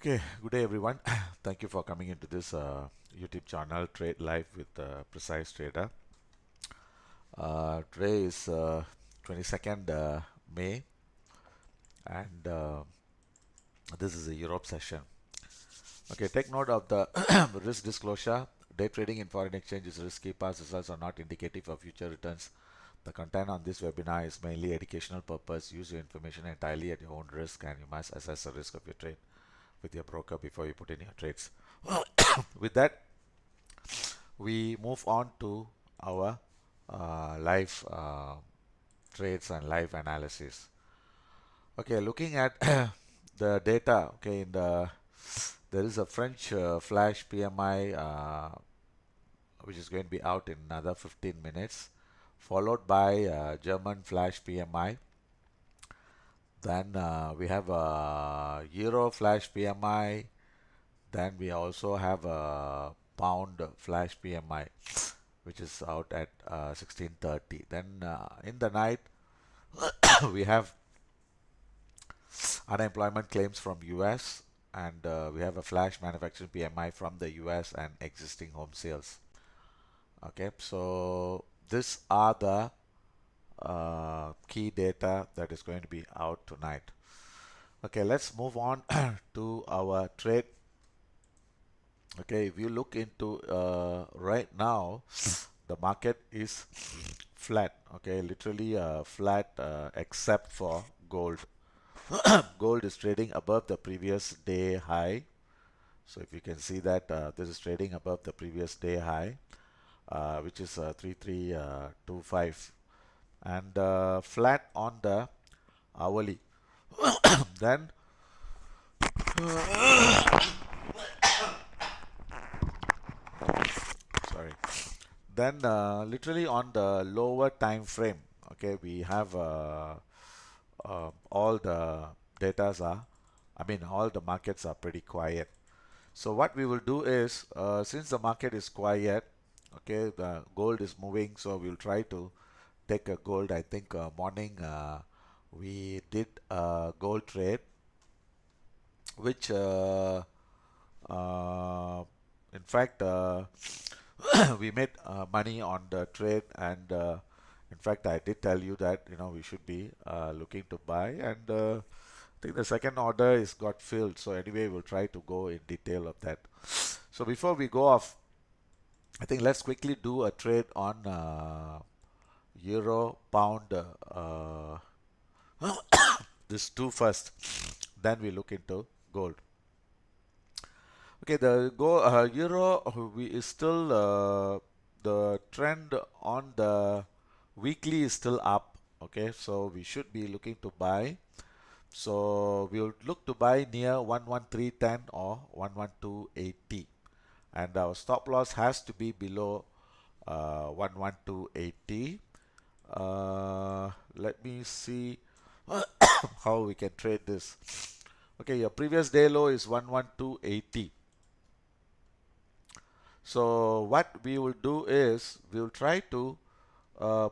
Okay, good day everyone. Thank you for coming into this YouTube channel, Trade Live with Precise Trader. Today is 22nd May, and this is a Europe session. Okay, take note of the risk disclosure. Day trading in foreign exchange is risky. Past results are not indicative of future returns. The content on this webinar is mainly educational purpose. Use your information entirely at your own risk, and you must assess the risk of your trade with your broker before you put in your trades. With that, we move on to our live trades and live analysis. Okay, looking at the data. Okay, there is a French flash PMI which is going to be out in another 15 minutes, followed by German flash PMI. Then we have a Euro flash PMI. Then we also have a pound flash PMI, which is out at 16:30. Then in the night, we have unemployment claims from US, and we have a flash manufacturing PMI from the US and existing home sales. Okay, so these are the key data that is going to be out tonight. Okay, let's move on to our trade. Okay, if you look into right now, the market is flat. Okay, literally flat except for gold. Gold is trading above the previous day high. So if you can see that this is trading above the previous day high, which is 3325, and flat on the hourly. Then sorry. Then literally on the lower time frame, okay, we have all the datas are, all the markets are pretty quiet. So what we will do is, since the market is quiet, okay, the gold is moving, so we'll try to take a gold. I think morning we did a gold trade, which uh, in fact we made money on the trade, and in fact I did tell you that we should be looking to buy, and I think the second order is got filled. So anyway, we'll try to go in detail of that. So before we go off, I think let's quickly do a trade on euro pound, this two first, then we look into gold. Okay, the euro we is still the trend on the weekly is still up. Okay, so we should be looking to buy. So we'll look to buy near 11310 or 11280, and our stop loss has to be below 11280. Let me see how we can trade this. Okay, your previous day low is 11280. So what we will do is we will try to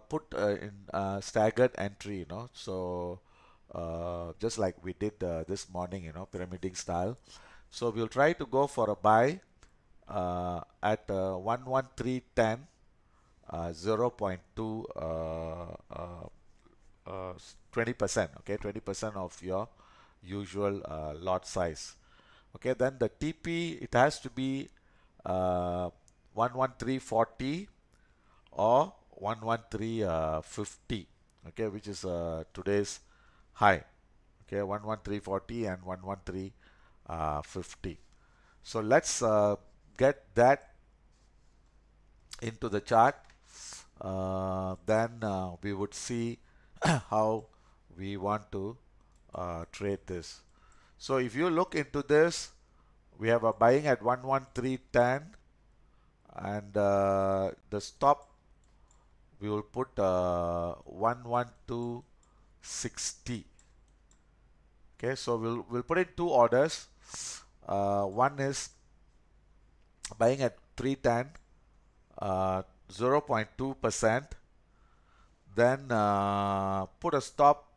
put in staggered entry, so just like we did this morning, pyramiding style. So we'll try to go for a buy at 11310, 0.2 20%. Okay, 20% of your usual lot size. Okay, then the TP, it has to be 11340 or 11350. Okay, which is today's high. Okay, 11340 and 11350. So let's get that into the chart. Then we would see how we want to trade this. So if you look into this, we have a buying at 11310, and the stop we will put 11260. Okay, so we'll put in two orders. One is buying at 310, 0.2%. Then put a stop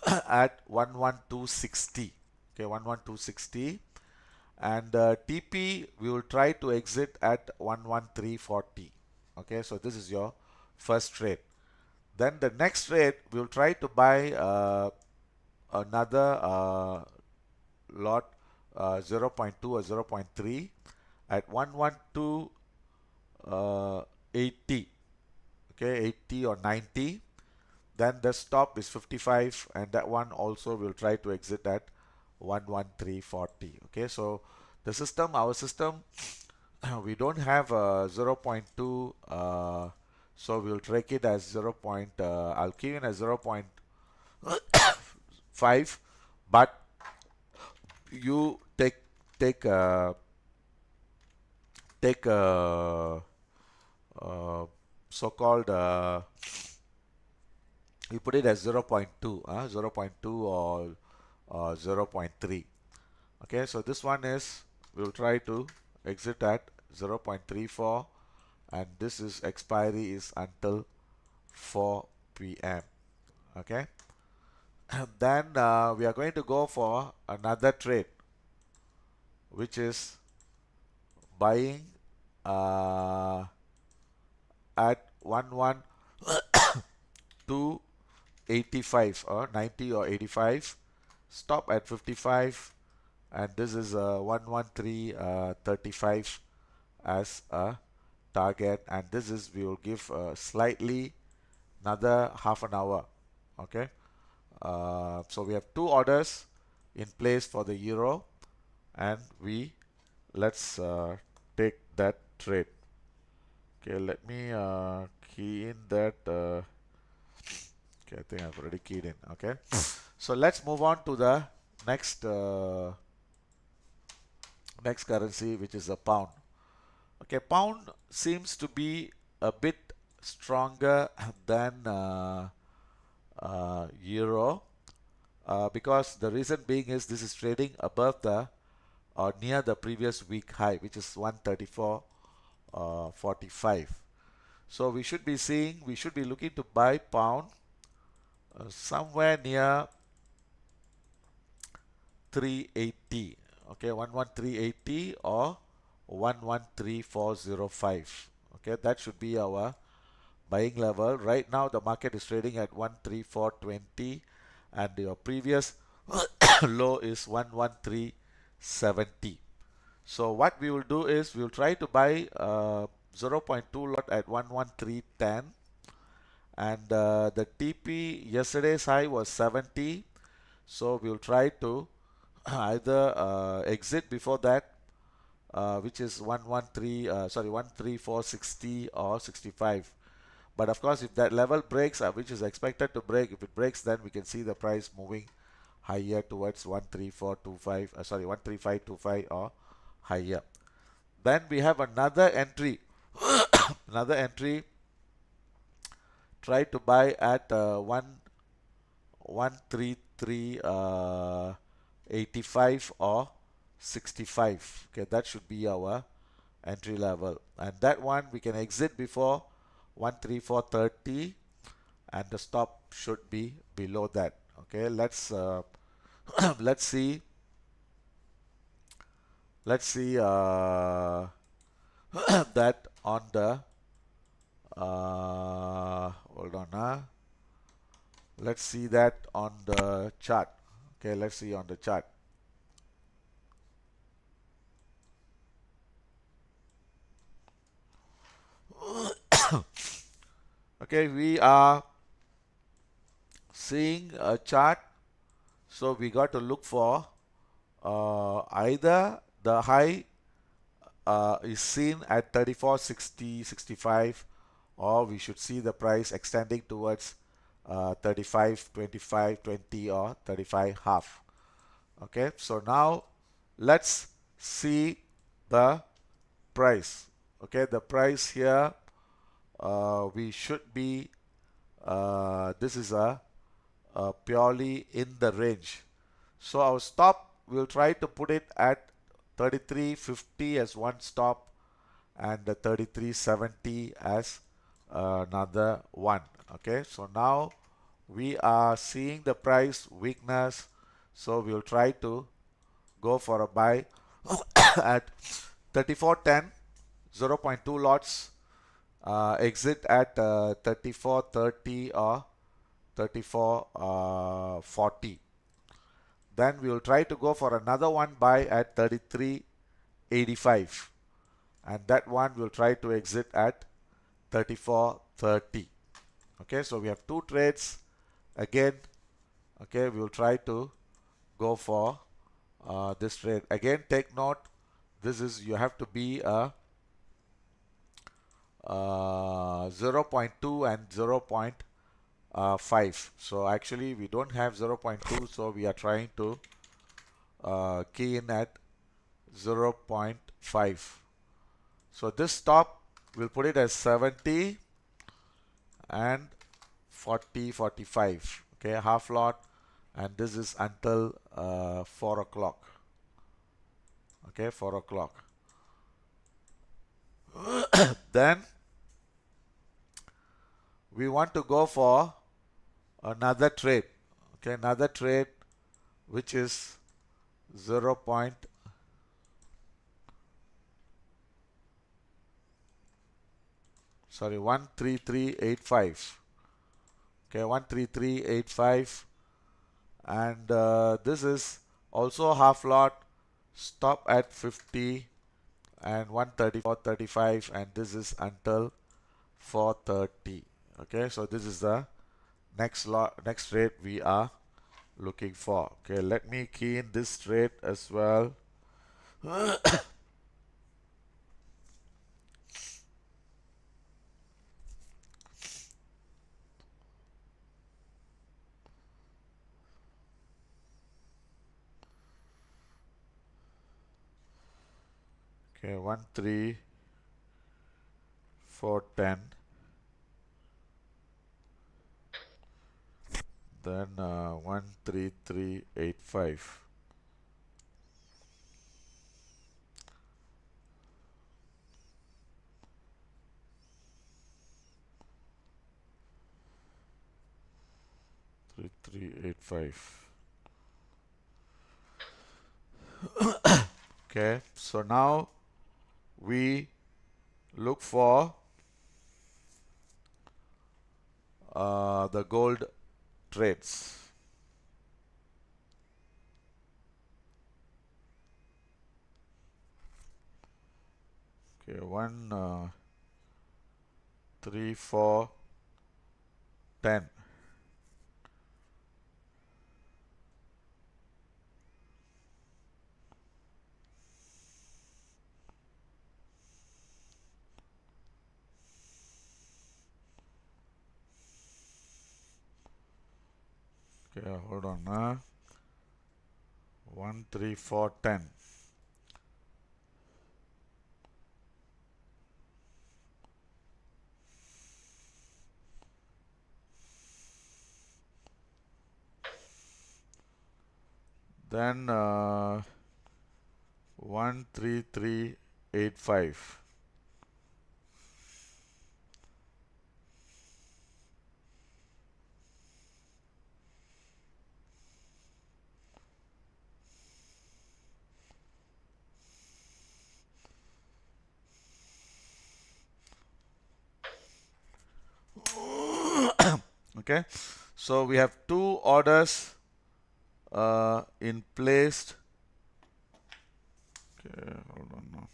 at 11260. Okay, 11260. and TP we will try to exit at 11340. Okay, so this is your first trade. Then the next trade we will try to buy another lot 0.2 or 0.3 at 112 80. Okay, 80 or 90. Then the stop is 55, and that one also will try to exit at 11340. Okay, so the system, our system, we don't have 0.2, so we'll take it as 0. I'll keep it as 0.5, but you take take so-called you put it as 0.2, 0.2 or 0.3. Okay, so this one is, we'll try to exit at 0.34, and this is expiry is until 4 p.m. Okay, and then we are going to go for another trade, which is buying at 11285 or 90 or 85, stop at 55, and this is 11335 as a target, and this is, we will give slightly another half an hour. Okay, so we have two orders in place for the euro, and let's take that trade. Okay, let me key in that. Okay, I think I've already keyed in. Okay, so let's move on to the next next currency, which is a pound. Okay, pound seems to be a bit stronger than euro, because the reason being is this is trading above the or near the previous week high, which is 134.45. So we should be looking to buy pound somewhere near 380. Okay, 11380 or 113,405. Okay, that should be our buying level. Right now the market is trading at 13420, and your previous low is 11370. So what we will do is we will try to buy 0.2 lot at 11310, and the TP yesterday's high was 70, so we will try to either exit before that, which is 13460 or 65. But of course, if that level breaks, which is expected to break, if it breaks, then we can see the price moving higher towards 13425, 13525 or higher. Then we have another entry, another entry. Try to buy at 133 85 or 65. Okay, that should be our entry level, and that one we can exit before 13430, and the stop should be below that. Okay, let's let's see that on the hold on, let's see that on the chart. Okay, let's see on the chart. Okay, we are seeing a chart, so we got to look for either the high is seen at 3460 65, or we should see the price extending towards 35 25 20 or 35 half. Okay, so now let's see the price. Okay, the price here, we should be this is a purely in the range. So our stop, we'll try to put it at 3350 as one stop, and the 3370 as another one. Okay, so now we are seeing the price weakness, so we'll try to go for a buy at 34.10, 0.2 lots, exit at 34.30 or 34.40. Then we will try to go for another one buy at 33.85, and that one will try to exit at 34.30. Okay, so we have two trades again. Okay, we will try to go for this trade again. Take note, this is, you have to be a 0.2 and 0.5. So actually we don't have 0.2, so we are trying to key in at 0.5. So this stop, we'll put it as 70 and 40, 45. Okay, half lot, and this is until 4 o'clock. Okay, 4 o'clock. Then we want to go for another trade. Okay, another trade which is 0. Sorry, 13385. Okay, 13385, and this is also half lot, stop at 50 and 134.35, and this is until 4:30. Okay, so this is the next trade we are looking for. Okay, let me key in this trade as well. Okay, 13410. Then 13385. Three three 8 5. Okay, so now we look for the gold trades. Okay, 1 3 4 10. Okay, hold on. 1 3 4 10. Then 13385. Okay, so we have two orders in placed. Okay, hold on now.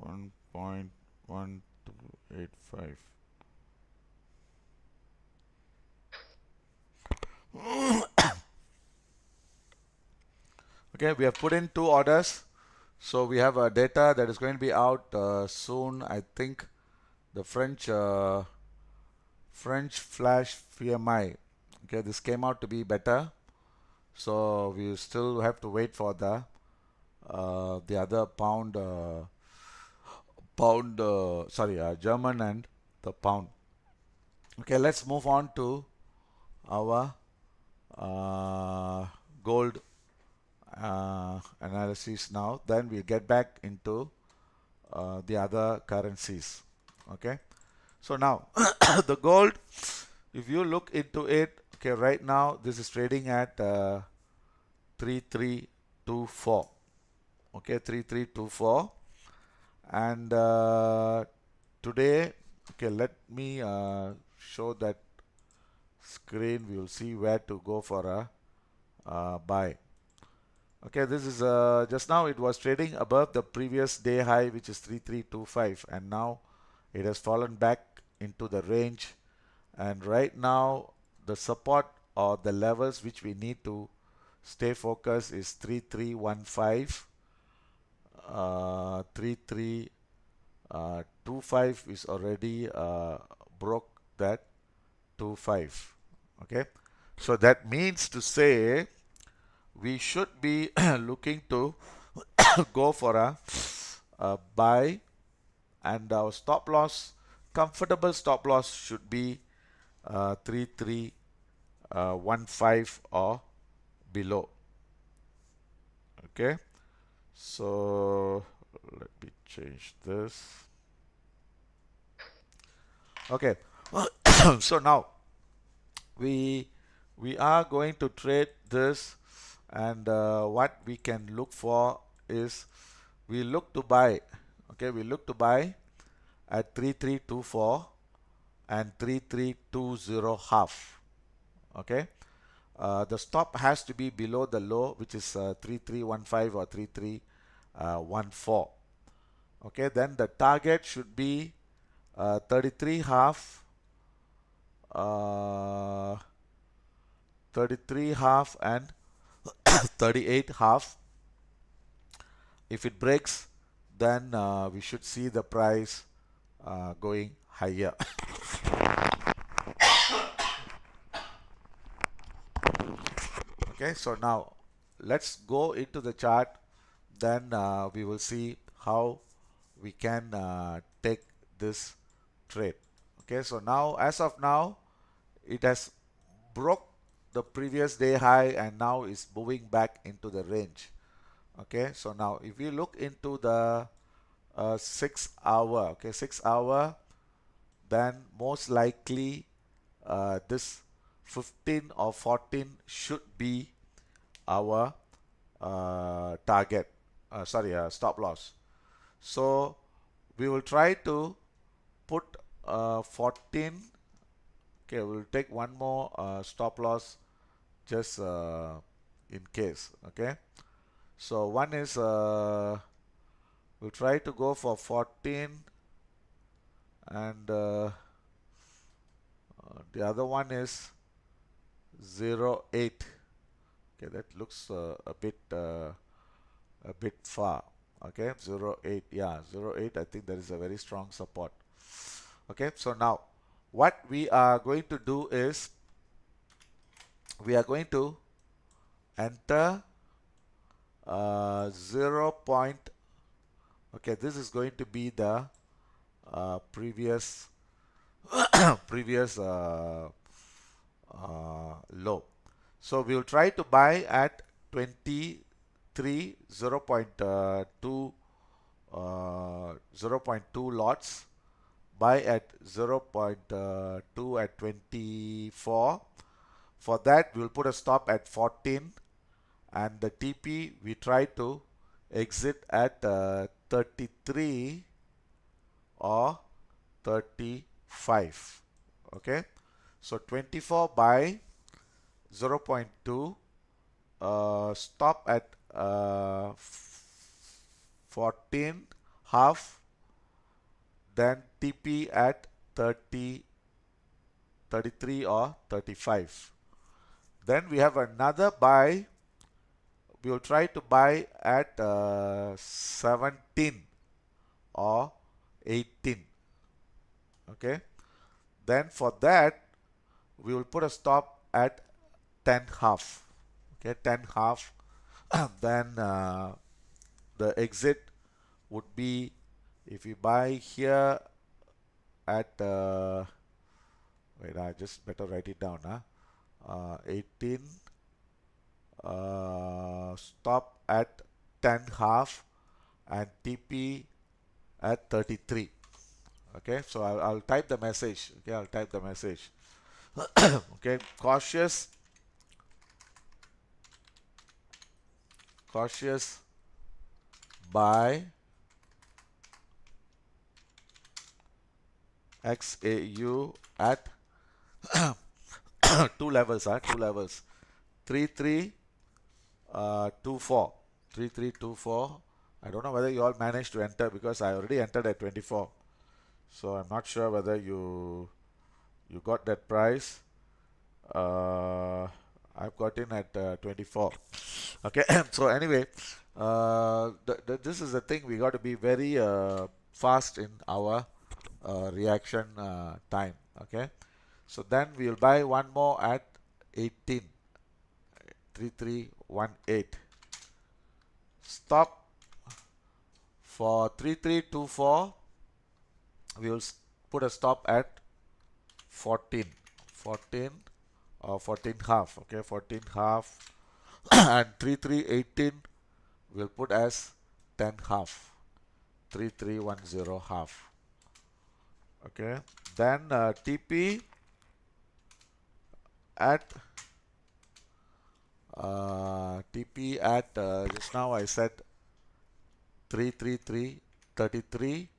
One point 1285. Okay, we have put in two orders. So we have data that is going to be out soon. I think the French flash PMI. Okay, this came out to be better. So we still have to wait for the other German and the pound. Okay, let's move on to our gold analysis now. Then we'll get back into the other currencies. Okay. So now the gold, if you look into it, okay, right now this is trading at 3324. Okay, 3324. And today, okay, let me show that screen. We will see where to go for a buy. Okay, this is just now it was trading above the previous day high, which is 3325, and now it has fallen back into the range. And right now, the support or the levels which we need to stay focused is 3315, 3325 is already broke that 25. Okay, so that means to say we should be looking to go for a buy, and our stop loss, comfortable stop loss, should be 3315 or below. Okay, so let me change this. Okay, so now we are going to trade this, and what we can look for is we look to buy. Okay, we look to buy at 3324 and 3320 half. Okay, the stop has to be below the low, which is 3315 or 3314. Okay, then the target should be 33 half, uh, 33 half and 38 half. If it breaks, then we should see the price going higher. Okay, so now let's go into the chart, then we will see how we can take this trade. Okay, so now as of now it has broke the previous day high and now is moving back into the range. Okay, so now if we look into the 6 hour, okay, 6 hour, then most likely this 15 or 14 should be our target, stop loss. So we will try to put 14. Okay, we'll take one more stop loss just in case. Okay, so one is we'll try to go for 14, and the other one is 08. Okay, that looks a bit far. Okay, 08, yeah, 08, I think that is a very strong support. Okay, so now what we are going to do is we are going to enter 0 point. Okay, this is going to be the previous previous low. So we will try to buy at 23, 0.2 0.2 lots, buy at 0.2 at 24. For that we will put a stop at 14, and the TP we try to exit at 33 or 35. Okay, so 24 buy, 0.2, stop at 14 half, then TP at 30, 33 or 35. Then we have another buy. We will try to buy at 17 or 18. Okay, then for that we will put a stop at 10 half. Okay, 10 half. Then the exit would be, if you buy here at wait, I just better write it down. 18, stop at 10 half, and TP at 33. Okay, so I'll type the message. Okay, I'll type the message. Okay, cautious buy XAU at two levels, 3324. 3324. I don't know whether you all managed to enter because I already entered at 24. So I'm not sure whether you got that price. I've got in at 24. Okay, so anyway, this is the thing. We got to be very fast in our reaction time. Okay, so then we'll buy one more at 18. 3318. Stop for 3324. We will put a stop at 14. 14 or 14 half. Okay, 14 half. And 3318 we'll put as 10 half. 3310 half. Okay, then TP at just now I said 333 33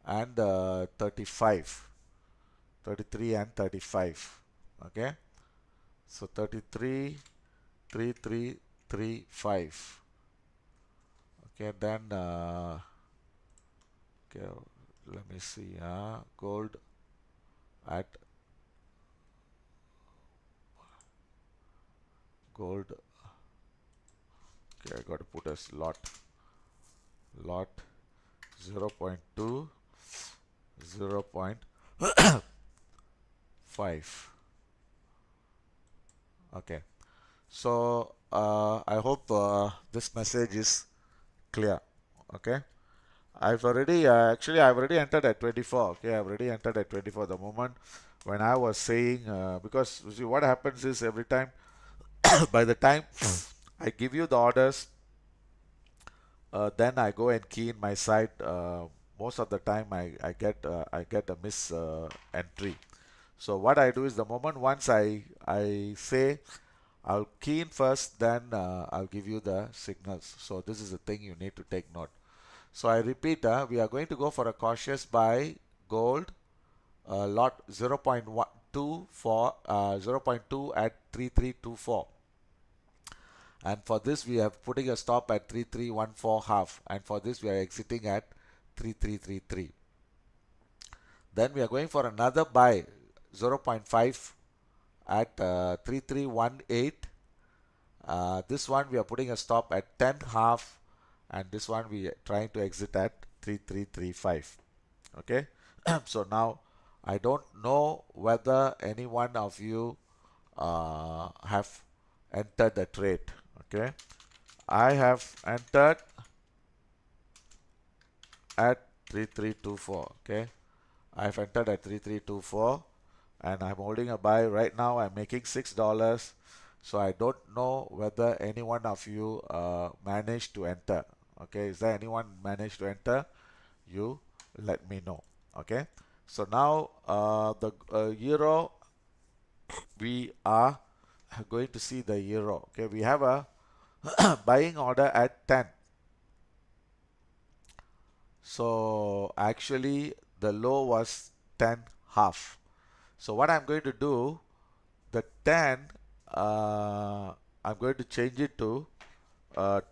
and 35. 33 and 35. Okay, so 33 3335. Okay, then okay, let me see. Gold at gold. Okay, I got to put a lot 0.2 0.5. Okay, so I hope this message is clear. Okay, I've already I've already entered at 24. Okay, I've already entered at 24. The moment when I was saying because you see what happens is every time by the time I give you the orders, then I go and key in my site. Most of the time I get a miss entry. So what I do is the moment once I say I'll key in first, then I'll give you the signals. So this is the thing you need to take note. So I repeat, we are going to go for a cautious buy gold lot 0.1 for 0.2 at 3324. And for this we are putting a stop at 3314 half, and for this we are exiting at 3333. Then we are going for another buy 0.5 at 3318. This one we are putting a stop at 10 half, and this one we are trying to exit at 3335. Okay, so now I don't know whether any one of you have entered the trade. Okay, I have entered at 3324. Okay, I've entered at 3324 and I'm holding a buy right now. I'm making $6. So I don't know whether any one of you managed to enter. Okay, is there anyone managed to enter? You let me know. Okay, so now the euro, we are going to see the euro. Okay, we have a buying order at 10. So actually the low was 10 half. So what I'm going to do, the 10, I'm going to change it to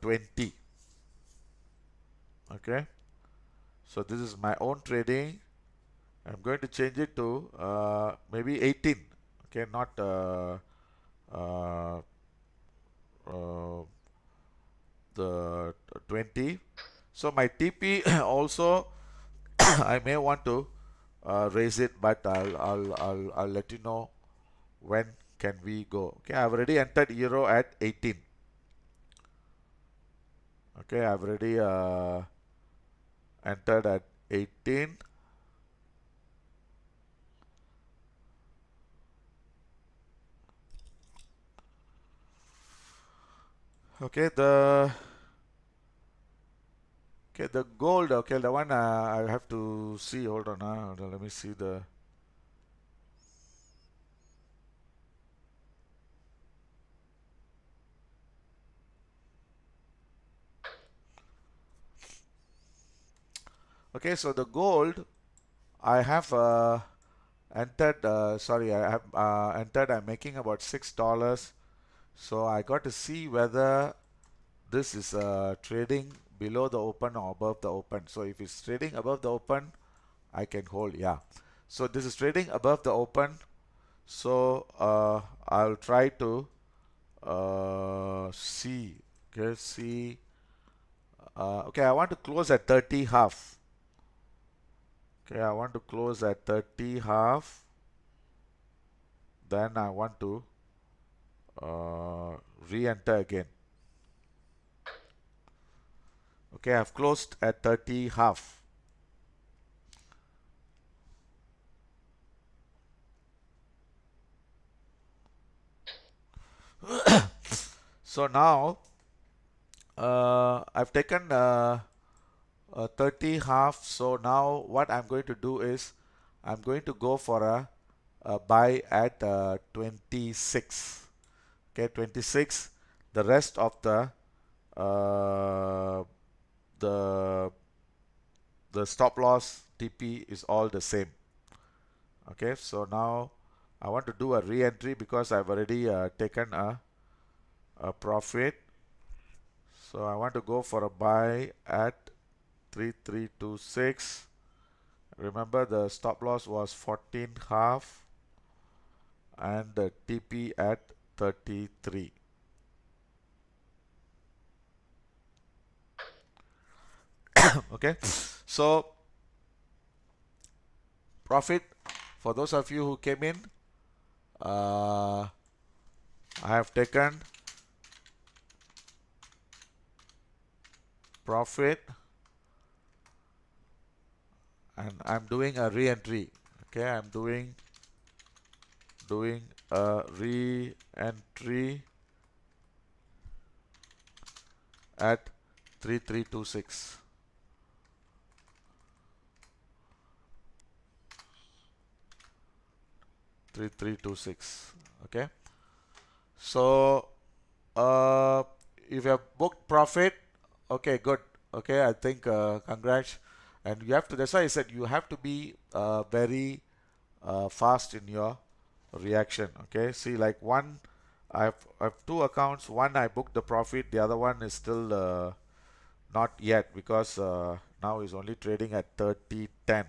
20. Okay, so this is my own trading. I'm going to change it to maybe 18. Okay, not uh, the 20. So my TP also I may want to raise it, but I'll let you know when can we go. Okay, I've already entered euro at 18. Okay, I've already entered at 18. Okay, the gold. Okay, the one I have to see. Hold on, let me see the. Okay, so the gold I have entered. Sorry, I have entered. I'm making about $6. So I got to see whether this is trading below the open or above the open. So if it's trading above the open, I can hold. Yeah. So this is trading above the open. So I'll try to see. Okay, see. Okay, I want to close at 30 half. Okay, I want to close at 30 half. Then I want to re-enter again. Okay, I've closed at 30 half. So now I've taken 30 half. So now what I'm going to do is I'm going to go for a buy at 26. Okay, 26. The rest of uh, the the stop loss TP is all the same. Okay, so now I want to do a re-entry because I've already taken a profit. So I want to go for a buy at 3326. Remember the stop loss was 14 half and the TP at 33. Okay, so profit for those of you who came in, I have taken profit and I'm doing a re-entry. Okay, I'm doing a re-entry at 3326. Okay, so if you have booked profit, okay, good. Okay, I think congrats. And you have to, that's why I said you have to be very fast in your reaction. Okay, see, like one, I have two accounts. One I booked the profit, the other one is still not yet because now is only trading at 30.10.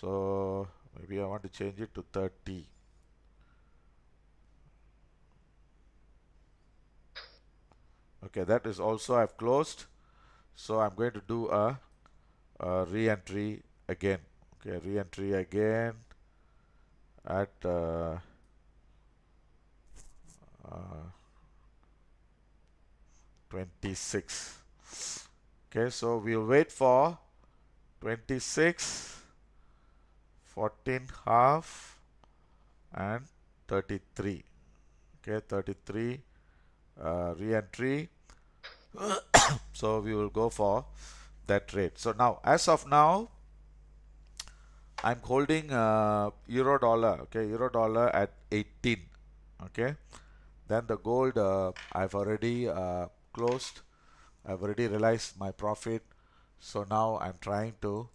So maybe I want to change it to 30. Okay, that is also I've closed. So I'm going to do a re-entry again. Okay, re-entry again at uh, 26. Okay, so we'll wait for 26, 14 half, and 33. Okay, 33 re-entry. So we will go for that trade. So now, as of now, I'm holding euro dollar. Okay, euro dollar at 18. Okay, then the gold I've already closed. I've already realized my profit. So now I'm trying to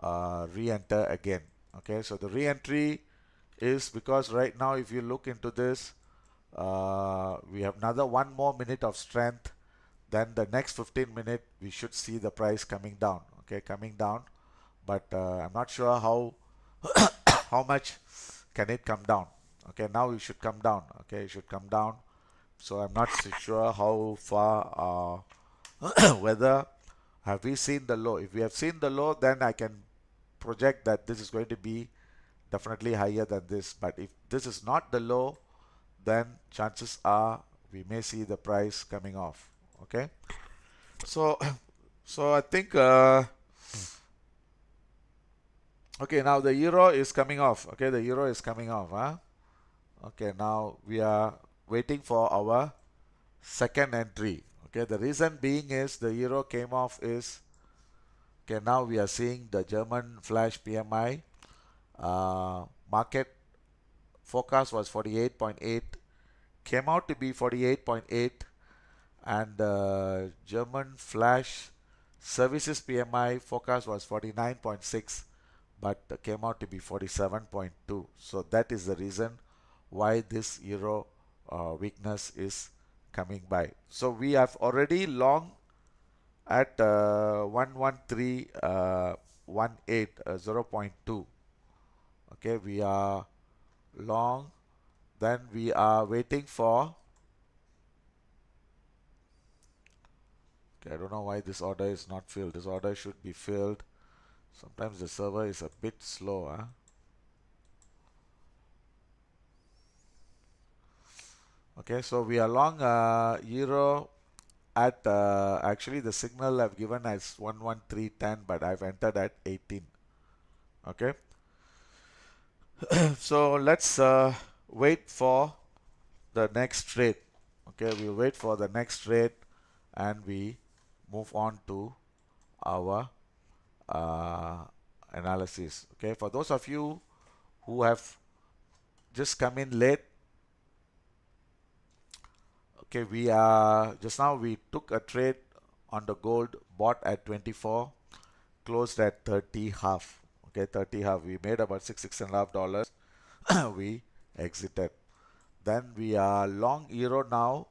re-enter again. Okay, so the re-entry is because right now if you look into this, we have another one more minute of strength. Then the next 15 minute we should see the price coming down. Okay, coming down, but I'm not sure how how much can it come down. Okay, now it should come down. Okay, it should come down. So I'm not sure how far whether have we seen the low. If we have seen the low, then I can project that this is going to be definitely higher than this. But if this is not the low, then chances are we may see the price coming off. Okay, so so I think okay, now the euro is coming off. Okay, the euro is coming off. Okay, now we are waiting for our second entry. Okay, the reason being is the euro came off is, okay, now we are seeing the German flash PMI. Market forecast was 48.8, came out to be 48.8, and German flash services PMI forecast was 49.6, but came out to be 47.2. So that is the reason why this euro weakness is coming by. So we have already long at 11318 0.2. Okay, we are long. Then we are waiting for, okay, I don't know why this order is not filled. This order should be filled. Sometimes the server is a bit slow, huh? Okay, so we are long euro at actually the signal I've given as 11310, but I've entered at 18. Okay, so let's wait for the next trade. Okay, we'll wait for the next trade and we move on to our uh, analysis. Okay, for those of you who have just come in late, okay, we are just now we took a trade on the gold, bought at 24, closed at 30 half. Okay, 30 half. We made about six and a half dollars. We exited. Then we are long euro now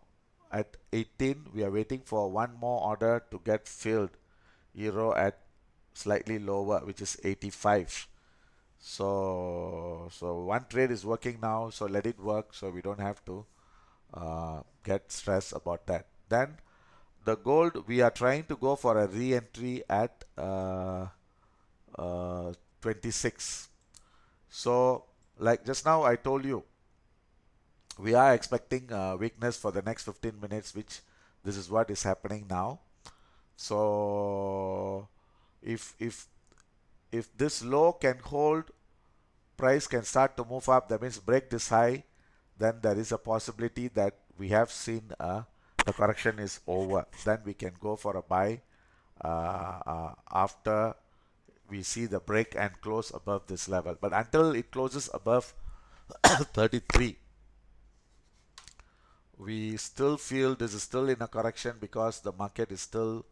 at 18. We are waiting for one more order to get filled. Euro at slightly lower, which is 85. So one trade is working now, so let it work so we don't have to get stressed about that. Then the gold, we are trying to go for a re-entry at 26. So like just now I told you, we are expecting weakness for the next 15 minutes, which this is what is happening now. So if this low can hold, price can start to move up. That means break this high, then there is a possibility that we have seen the correction is over. Then we can go for a buy after we see the break and close above this level. But until it closes above 33, we still feel this is still in a correction because the market is still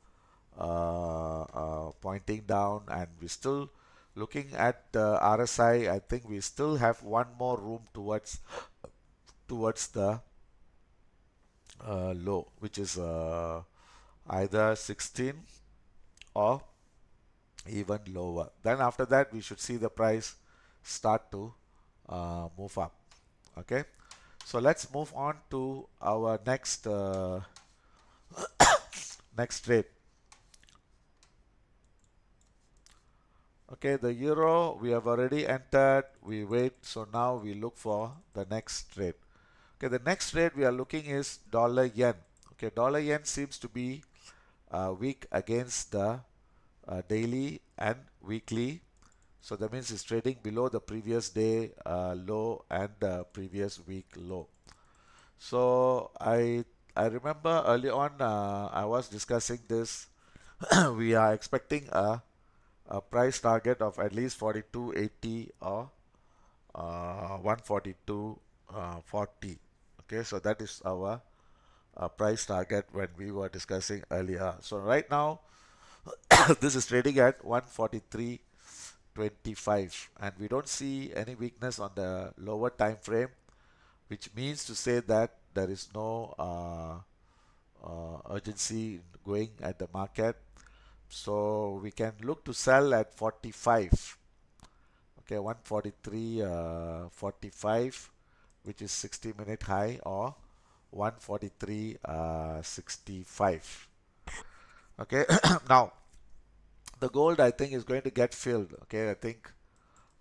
pointing down, and we're still looking at RSI. I think we still have one more room towards the low, which is either 16 or even lower. Then after that, we should see the price start to move up. Okay, so let's move on to our next trade. Okay, the euro we have already entered. We wait, so now we look for the next trade. Okay, the next trade we are looking is dollar yen. Okay, dollar yen seems to be weak against the daily and weekly. So that means it's trading below the previous day low and the previous week low. So I remember early on I was discussing this. We are expecting a price target of at least 42.80 or 142.40. Okay, so that is our price target when we were discussing earlier. So right now this is trading at 143.25, and we don't see any weakness on the lower time frame, which means to say that there is no urgency going at the market. So we can look to sell at 45. Okay, 143 45, which is 60-minute high, or 143 65. Okay, now the gold I think is going to get filled. Okay, I think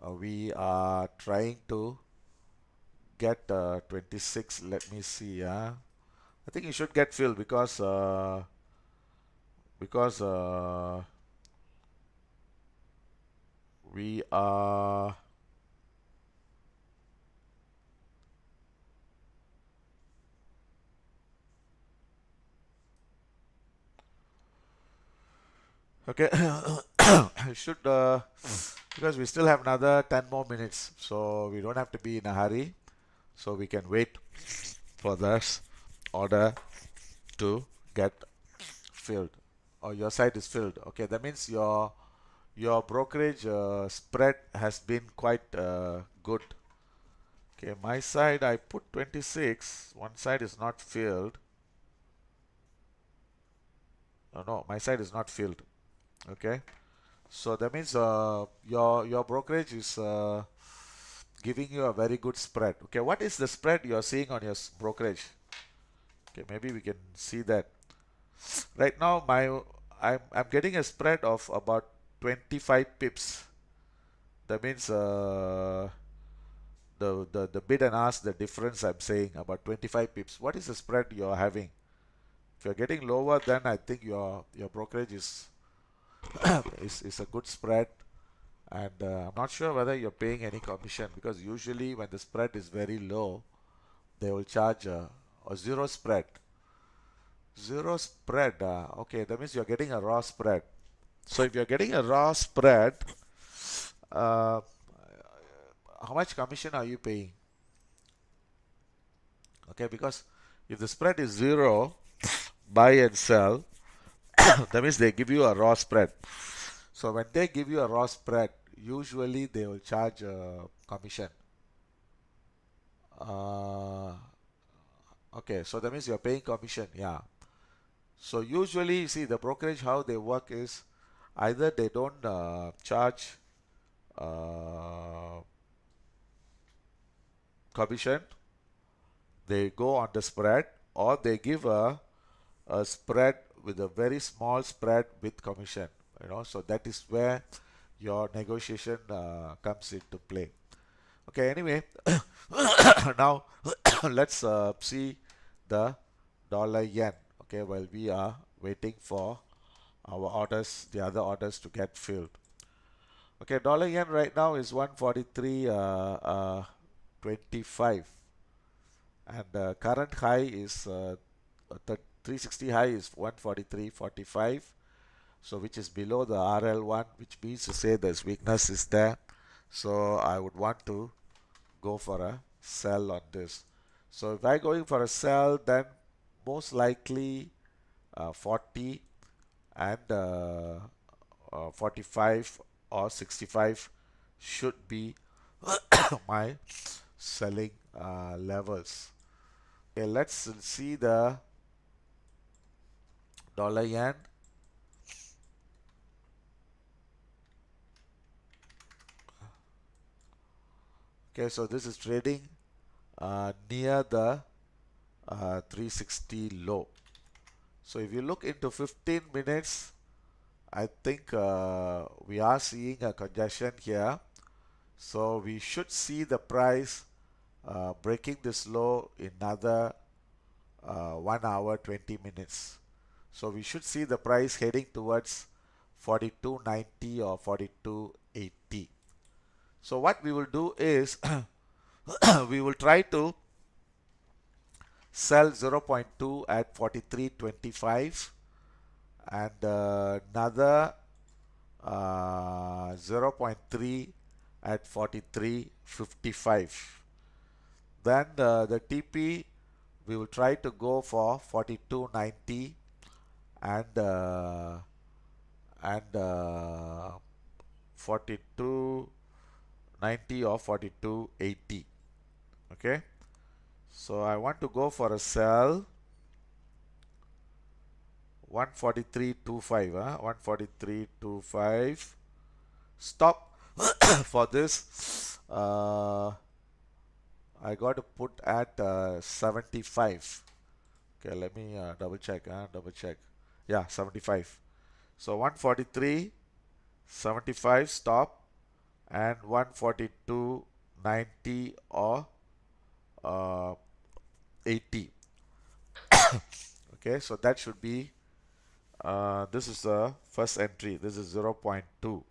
we are trying to get 26. Let me see. I think it should get filled because we are. Okay, should because we still have another 10 more minutes, so we don't have to be in a hurry, so we can wait for this order to get filled, or your side is filled. Okay, that means your brokerage spread has been quite good. Okay, my side I put 26. One side is not filled. No, my side is not filled. Okay, so that means your brokerage is giving you a very good spread. Okay, what is the spread you're seeing on your brokerage? Okay, maybe we can see that. Right now, I'm getting a spread of about 25 pips. That means the bid and ask, the difference I'm saying about 25 pips. What is the spread you're having? If you're getting lower, then I think your brokerage is is a good spread. And I'm not sure whether you're paying any commission, because usually when the spread is very low, they will charge a zero spread. Zero spread. Okay, that means you're getting a raw spread. So if you're getting a raw spread, uh, how much commission are you paying? Okay, because if the spread is zero, buy and sell, that means they give you a raw spread. So when they give you a raw spread, usually they will charge a commission. Uh, okay, so that means you're paying commission, yeah. So usually, see, the brokerage, how they work is either they don't charge uh, commission, they go on the spread, or they give a spread with a very small spread with commission. So that is where your negotiation comes into play. Okay, anyway, now let's see the dollar yen. Okay, while we are waiting for our orders, the other orders to get filled. Okay, dollar yen right now is 143 25, and the current high is 360 high is 143.45. So which is below the RL1, which means to say there's weakness is there. So I would want to go for a sell on this. So if I going for a sell, then most likely 40 and 45 or 65 should be my selling levels. Okay, let's see the dollar yen. Okay, so this is trading near the 360 low. So if you look into 15 minutes, I think we are seeing a congestion here. So we should see the price breaking this low in another 1 hour 20 minutes. So we should see the price heading towards 42.90 or 42.80. So what we will do is we will try to sell 0.2 at 43.25 and another 0.3 at 43.55. Then the TP we will try to go for 42.90 and 42.90 or 42.80. Okay, so I want to go for a sell 143.25, 143.25. Stop for this. I got to put at 75. Okay, let me double check. Double check. Yeah, 75. So 143, 75 stop, and 142.90 or 80. Okay, so that should be this is the first entry. This is 0.2.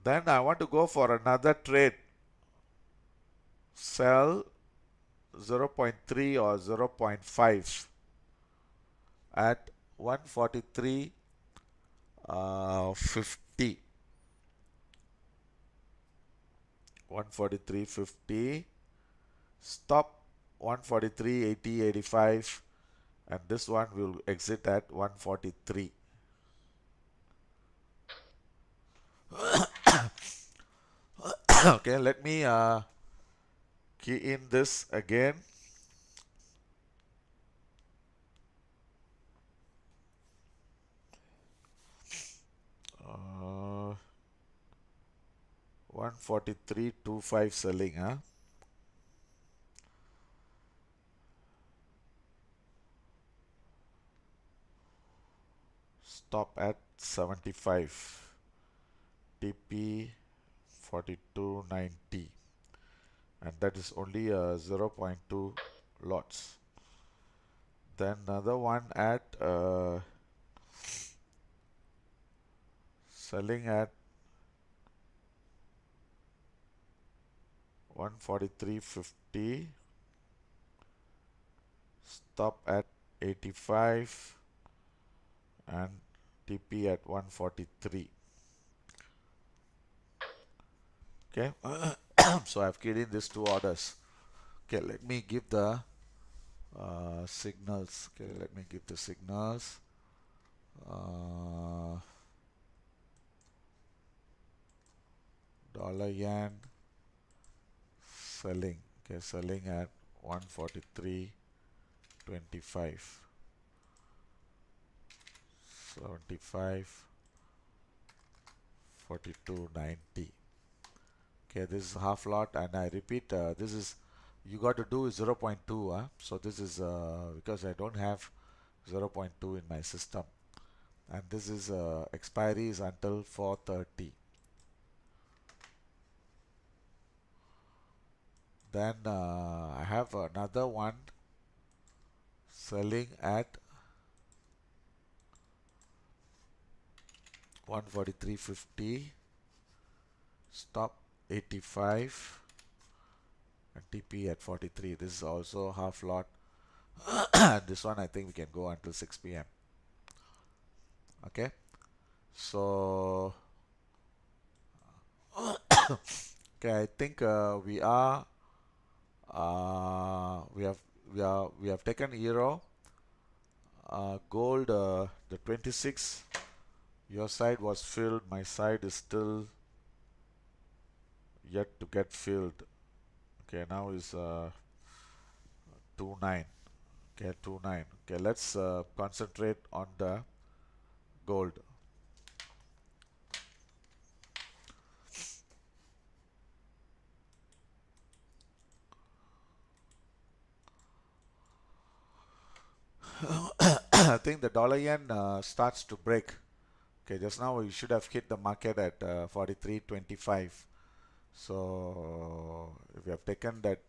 Then I want to go for another trade. Sell 0.3 or 0.5 at 143 50, 143.50, stop 143.80, 85, and this one will exit at 143. Okay, let me key in this again. 143.25 selling, huh? Stop at 75. TP 42.90, and that is only 0.2 lots. Then another one at selling at 143.50, stop at 85, and TP at 143. Okay, so I've keyed in these two orders. Okay, let me give the signals. Okay, let me give the signals. Dollar yen selling. Okay, selling at 143.25. 75, 42.90. Okay, this is half lot, and I repeat, this is, you got to do 0.2. So this is because I don't have 0.2 in my system, and this is expiry is until 4:30. Then I have another one selling at 143.50, stop 85, and TP at 43. This is also half lot. This one I think we can go until 6 p.m. Okay, so okay, I think we have taken euro, gold, the 26. Your side was filled. My side is still yet to get filled. Okay, now is 2.9. Okay, 2.9. Okay, let's concentrate on the gold. I think the dollar yen starts to break. Okay, just now we should have hit the market at 43.25. So if we have taken that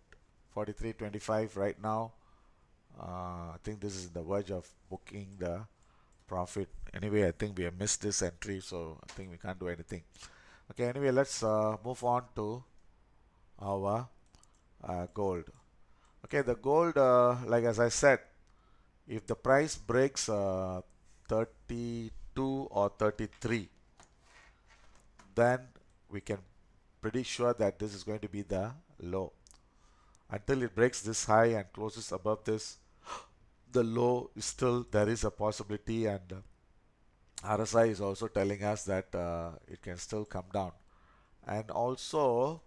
43.25 right now, I think this is the verge of booking the profit. Anyway, I think we have missed this entry, so I think we can't do anything. Okay, anyway, let's move on to our gold. Okay, the gold, like as I said, if the price breaks 32 or 33, then we can pretty sure that this is going to be the low. Until it breaks this high and closes above this, the low is still, there is a possibility, and RSI is also telling us that it can still come down. And also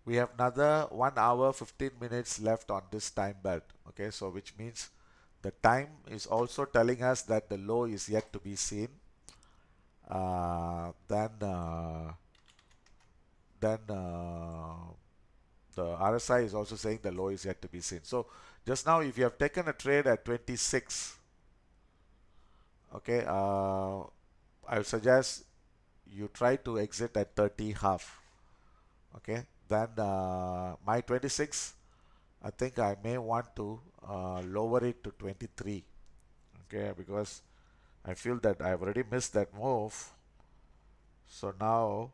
we have another 1 hour 15 minutes left on this time belt. Okay, so which means the time is also telling us that the low is yet to be seen. Then the RSI is also saying the low is yet to be seen. So just now, if you have taken a trade at 26, okay, I would suggest you try to exit at 30 half. Okay, then my 26, I think I may want to lower it to 23. Okay, because I feel that I've already missed that move. So now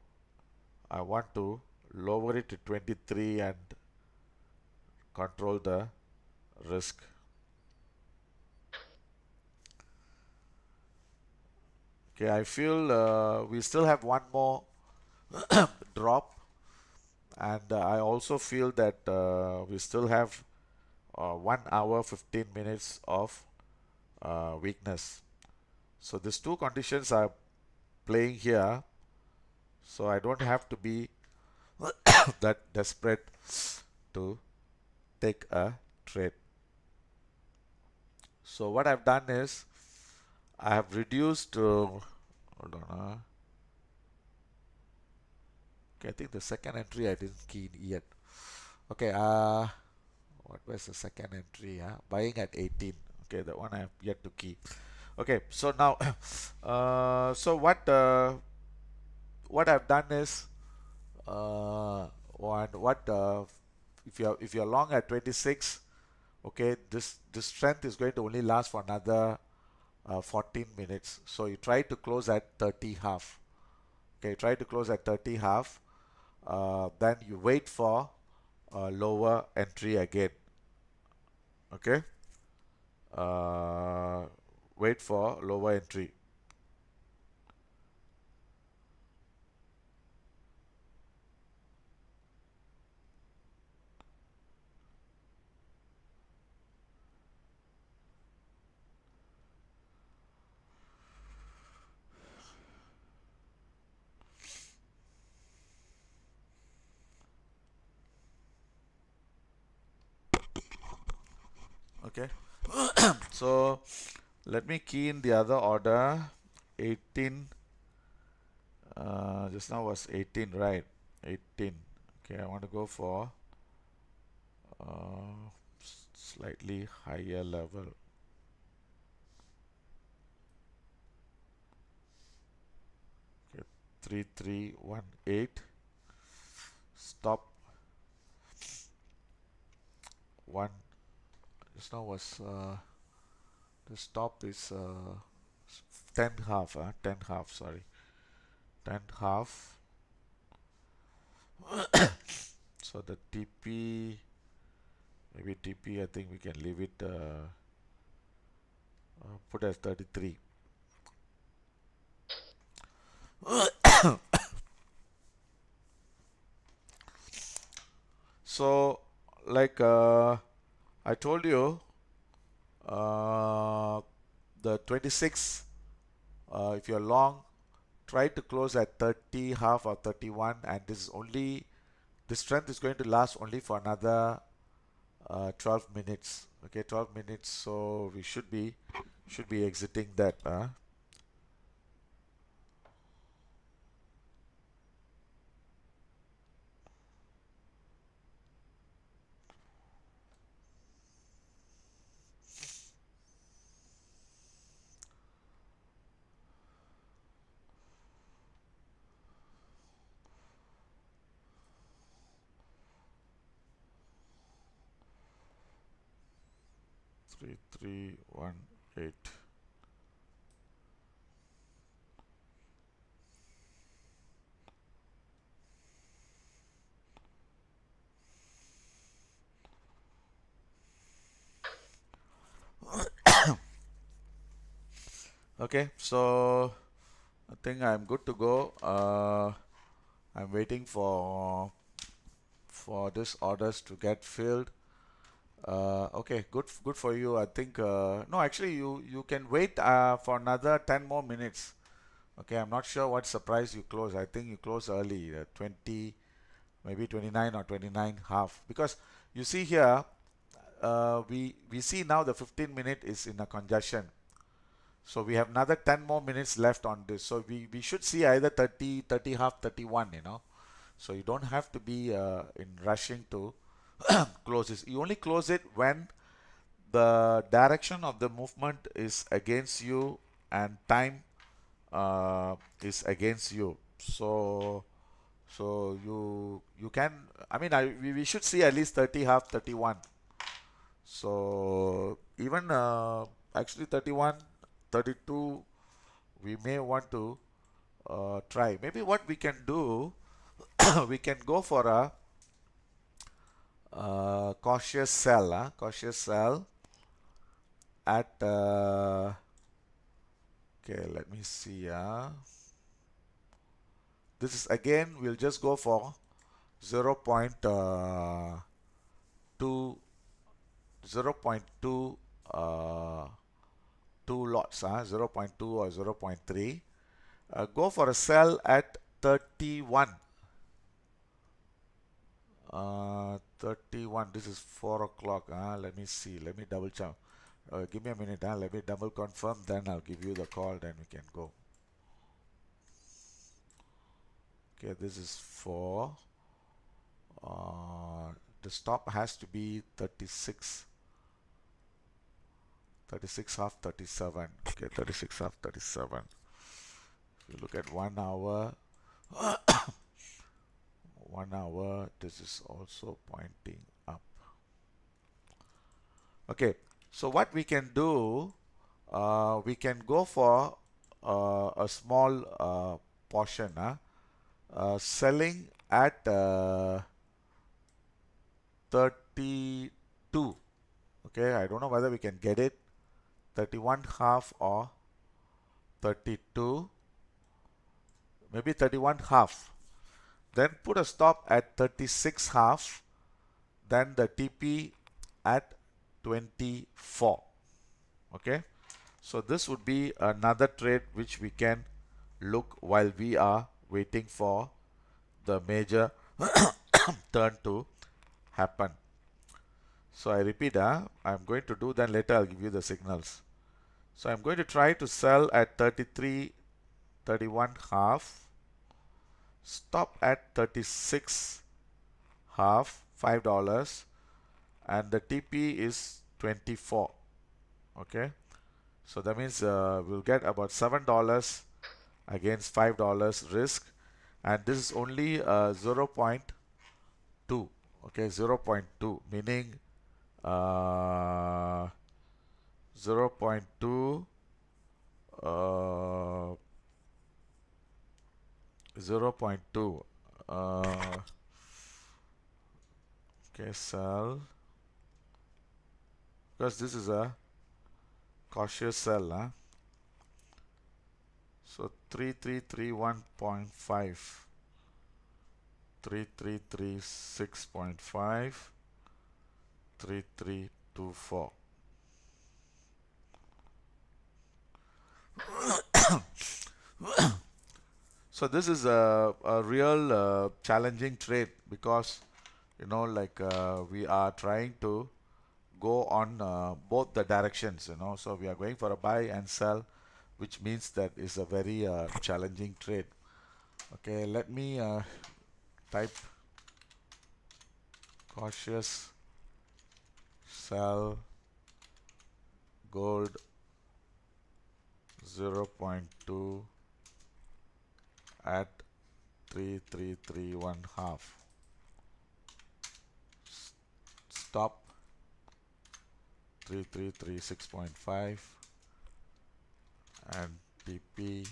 I want to lower it to 23 and control the risk. Okay, I feel we still have one more drop, and I also feel that we still have 1 hour 15 minutes of weakness. So these two conditions are playing here, so I don't have to be that desperate to take a trade. So what I've done is I have reduced hold on okay, I think the second entry I didn't key in yet. Okay, what was the second entry? Buying at 18. Okay, that one I have yet to key. Okay, so now so what I've done is what if you're long at 26, okay, this strength is going to only last for another 14 minutes. So you try to close at 30 half. Okay, try to close at 30 half. Then you wait for a lower entry again. Okay, uh, wait for lower entry. Okay, so let me key in the other order. 18, just now was 18, right? 18. Okay, I want to go for slightly higher level. Okay, 3318. Stop 1. Just now was the stop is 10 half, 10 half, sorry. 10 half. So the TP, maybe TP, I think we can leave it, put as 33. So, like I told you, uh, the 26, if you're long, try to close at 30 half or 31, and this strength is going to last only for another 12 minutes. Okay, 12 minutes, so we should be exiting that. 3318. Okay, so I think I'm good to go. I'm waiting for this orders to get filled. Okay, good for you. I think no, actually you can wait for another 10 more minutes. Okay, I'm not sure what surprise you close. I think you close early, 20, maybe 29 or 29 half. Because you see here, we see now the 15 minute is in a congestion. So we have another 10 more minutes left on this. So we should see either 30, 30 half, 31, you know. So you don't have to be in rushing to close this. You only close it when the direction of the movement is against you and time is against you. So you can, I mean, we should see at least 30 half, 31. So even actually 31, 32, we may want to try. Maybe what we can do, we can go for a cautious sell, cautious sell at Okay, let me see. This is again, we'll just go for 0.2 0.2 2 lots, 0.2 or 0.3. Go for a sell at 31. 31. This is 4 o'clock. Let me see. Let me double check. Give me a minute. Let me double confirm. Then I'll give you the call. Then we can go. Okay, this is 4. The stop has to be 36. 36 half 37. Okay, 36 half 37. If you look at 1 hour, 1 hour, this is also pointing up. Okay, so what we can do, we can go for a small portion, selling at 32. Okay, I don't know whether we can get it 31 half or 32, maybe 31 half. Then put a stop at 36 half, then the TP at 24. Okay, so this would be another trade which we can look while we are waiting for the major turn to happen. So I repeat, I'm going to do, then later I'll give you the signals. So I'm going to try to sell at 33, 31 half, stop at 36 half, $5, and the TP is 24. Okay, so that means we'll get about $7 against $5 risk, and this is only 0.2. Okay, 0.2 meaning 0.2 0.2 okay, sell, because this is a cautious sell, so 3331.5, 3336.5, 3324. So this is a real challenging trade, because like we are trying to go on both the directions, so we are going for a buy and sell, which means that is a very challenging trade. Okay, let me type cautious sell gold 0.2 at 3331 half, stop 3336.5, and TP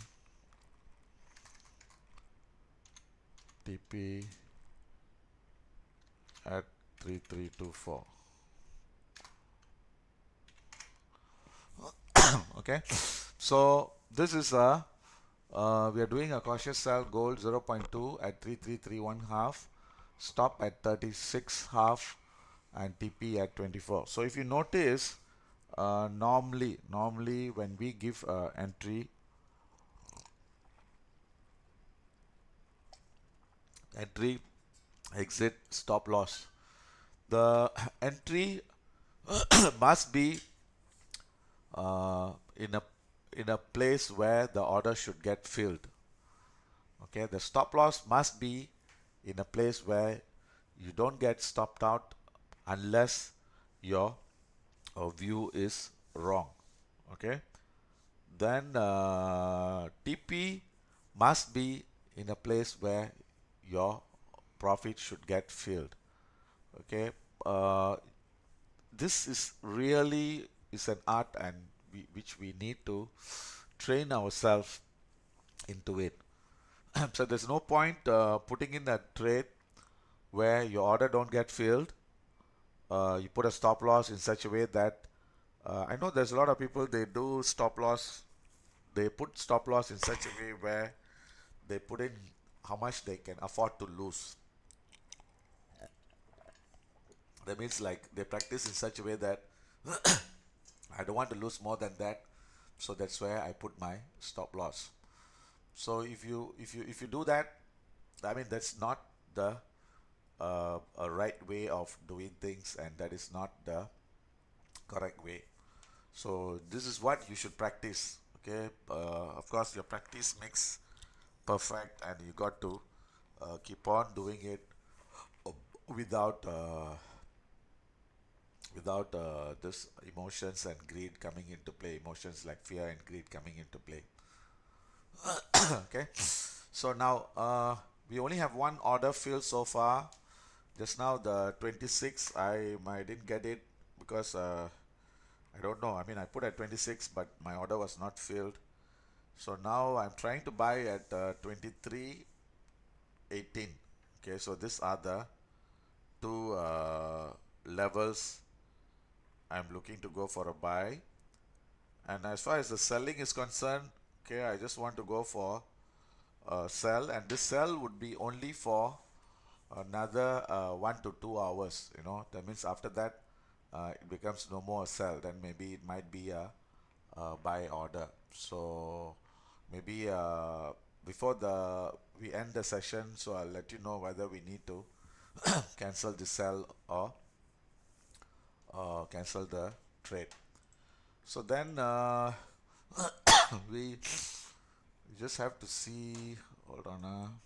at 3324. Okay, so this is a we are doing a cautious sell gold 0.2 at 3331 half, stop at 36 half, and TP at 24. So if you notice, normally when we give entry exit stop loss, the entry must be in a place where the order should get filled. Okay, the stop loss must be in a place where you don't get stopped out unless your view is wrong. Okay, then TP must be in a place where your profit should get filled. Okay, this is really is an art, and which we need to train ourselves into it. So there's no point putting in a trade where your order don't get filled. You put a stop loss in such a way that I know there's a lot of people, they do stop loss they put stop loss in such a way where they put in how much they can afford to lose. That means like they practice in such a way that I don't want to lose more than that, so that's where I put my stop loss. So if you do that, I mean that's not the a right way of doing things, and that is not the correct way. So this is what you should practice. Okay, of course your practice makes perfect, and you got to keep on doing it uh, without this emotions and greed coming into play. Emotions like fear and greed coming into play. Okay, so now we only have one order filled so far. Just now the 26, I didn't get it because I don't know. I mean, I put at 26, but my order was not filled. So now I'm trying to buy at 23.18. Okay, so these are the two levels I'm looking to go for a buy. And as far as the selling is concerned, okay, I just want to go for a sell, and this sell would be only for another 1 to 2 hours. That means after that it becomes no more a sell. Then maybe it might be a buy order. So maybe before the we end the session, so I'll let you know whether we need to cancel the sell or cancel the trade. So then we just have to see. Hold on.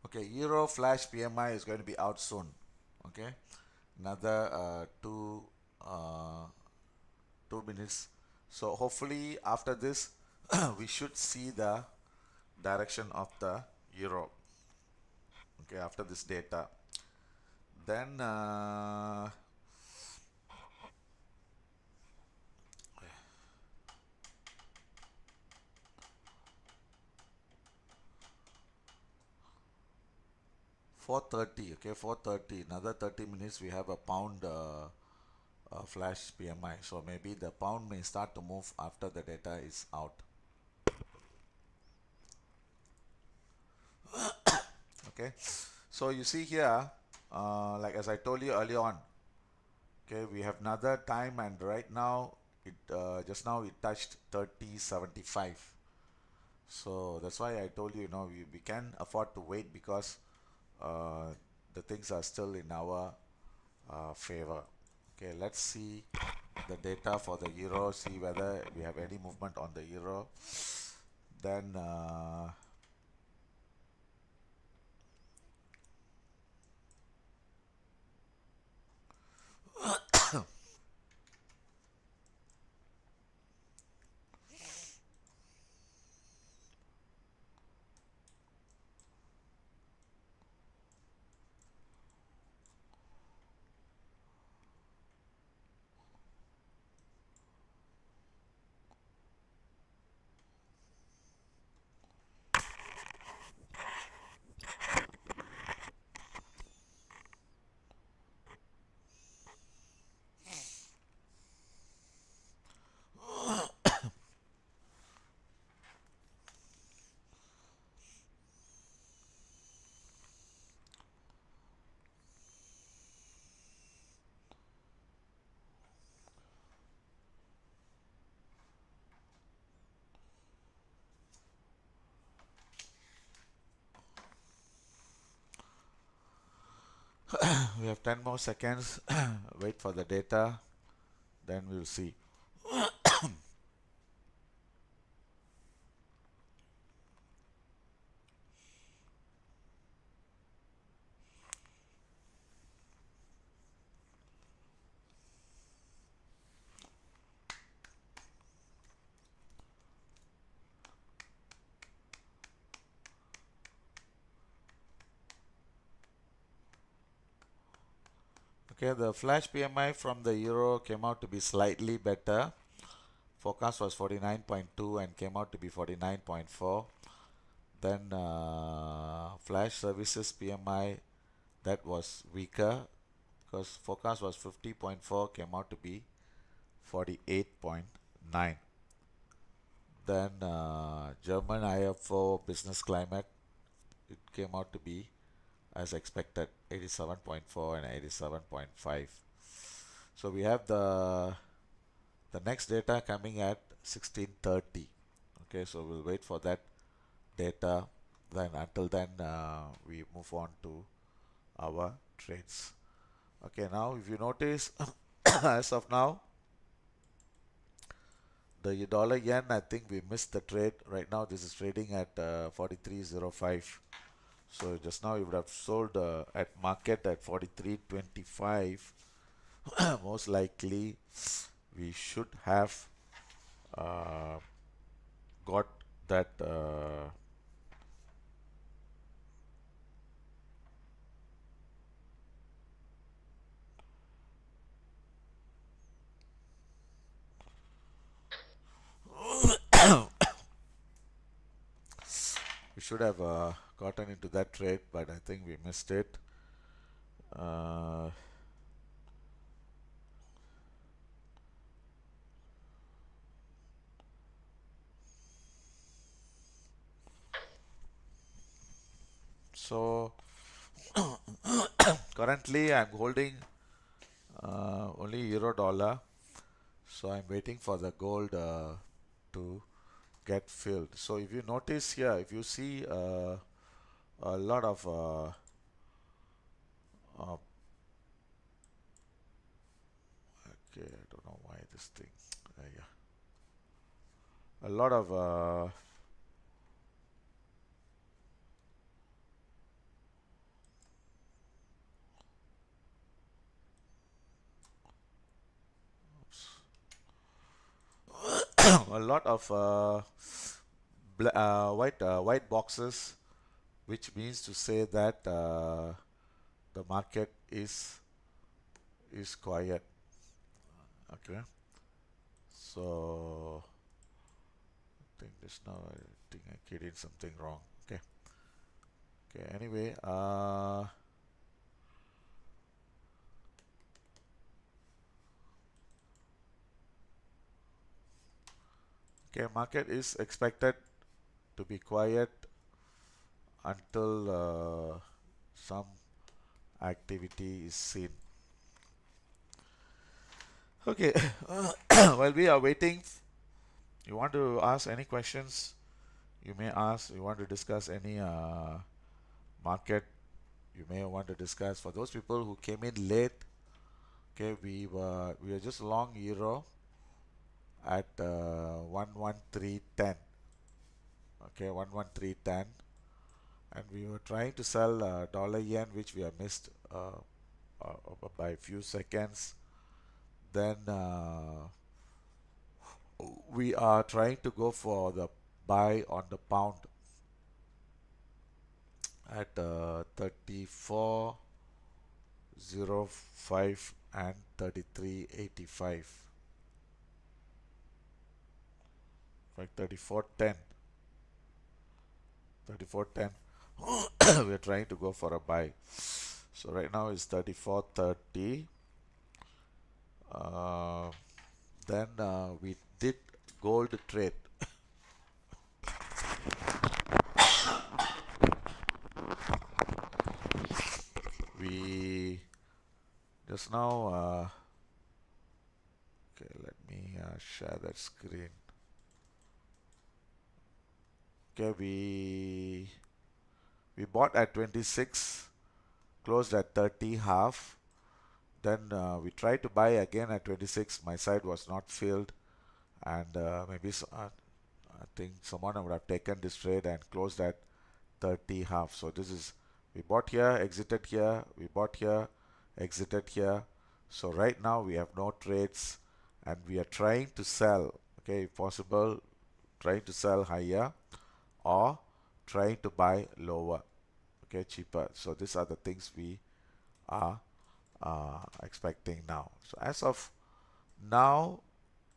Okay, Euro Flash PMI is going to be out soon. Okay, another 2 minutes. So hopefully after this, we should see the direction of the euro. Okay, after this data, then 4:30. Okay, 4:30. Another 30 minutes. We have a pound flash PMI. So maybe the pound may start to move after the data is out. Okay, so you see here, like as I told you earlier on, okay, we have another time, and right now it just now it touched 30.75. So that's why I told you, we can afford to wait because uh, the things are still in our favor. Okay, let's see the data for the euro, see whether we have any movement on the euro. Then 10 more seconds. Wait for the data, then we'll see. Okay, the flash PMI from the euro came out to be slightly better. Forecast was 49.2 and came out to be 49.4. Then flash services PMI, that was weaker. because forecast was 50.4, came out to be 48.9. Then German IFO business climate, it came out to be as expected 87.4 and 87.5. So we have the next data coming at 16:30. Okay, so we'll wait for that data. Then until then, we move on to our trades. Okay, now if you notice, as of now, the dollar yen, I think we missed the trade. Right now, this is trading at 43.05. So just now you would have sold at market at 43.25. Most likely, we should have got that we should have gotten into that trade, but I think we missed it. Uh, so currently I'm holding only euro dollar, so I'm waiting for the gold to get filled. So if you notice here, if you see a lot of uh, okay, I don't know why this thing, yeah, a lot of a lot of white boxes, which means to say that the market is quiet. Okay, so I think just now I think I keyed in something wrong. Okay, okay. Anyway, okay, market is expected to be quiet until some activity is seen. Okay, while we are waiting, you want to ask any questions? You may ask. You want to discuss any market? You may want to discuss. For those people who came in late, okay, we were just long euro at 11310. Okay, 11310, and we were trying to sell dollar yen, which we have missed by a few seconds. Then we are trying to go for the buy on the pound at 34.05 and 33.85. Like 34.10. 34.10. We are trying to go for a buy. So right now it's 34.30. Then we did gold trade. We just now okay, let me share that screen. Okay, we bought at 26, closed at 30 half. Then we tried to buy again at 26. My side was not filled, and maybe I think someone would have taken this trade and closed at 30 half. So this is, we bought here, exited here, we bought here, exited here. So right now we have no trades, and we are trying to sell. Okay, if possible, trying to sell higher or trying to buy lower. Okay, cheaper. So these are the things we are expecting now. So as of now,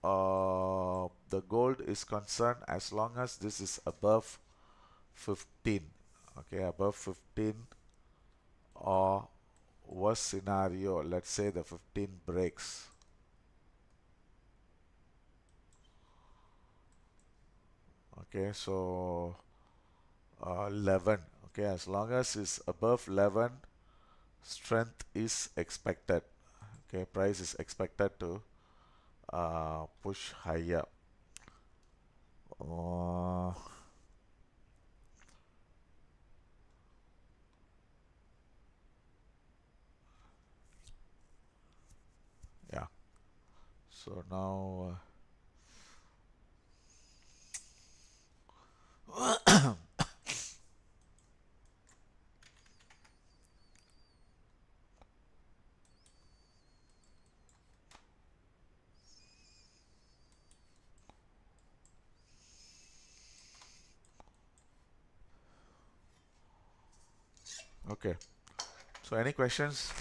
the gold is concerned, as long as this is above 15, okay, above 15 or worst scenario, let's say the 15 breaks. Okay, so 11. Okay, as long as it's above 11, strength is expected. Okay, price is expected to push higher. Uh, yeah. So now, okay. So any questions?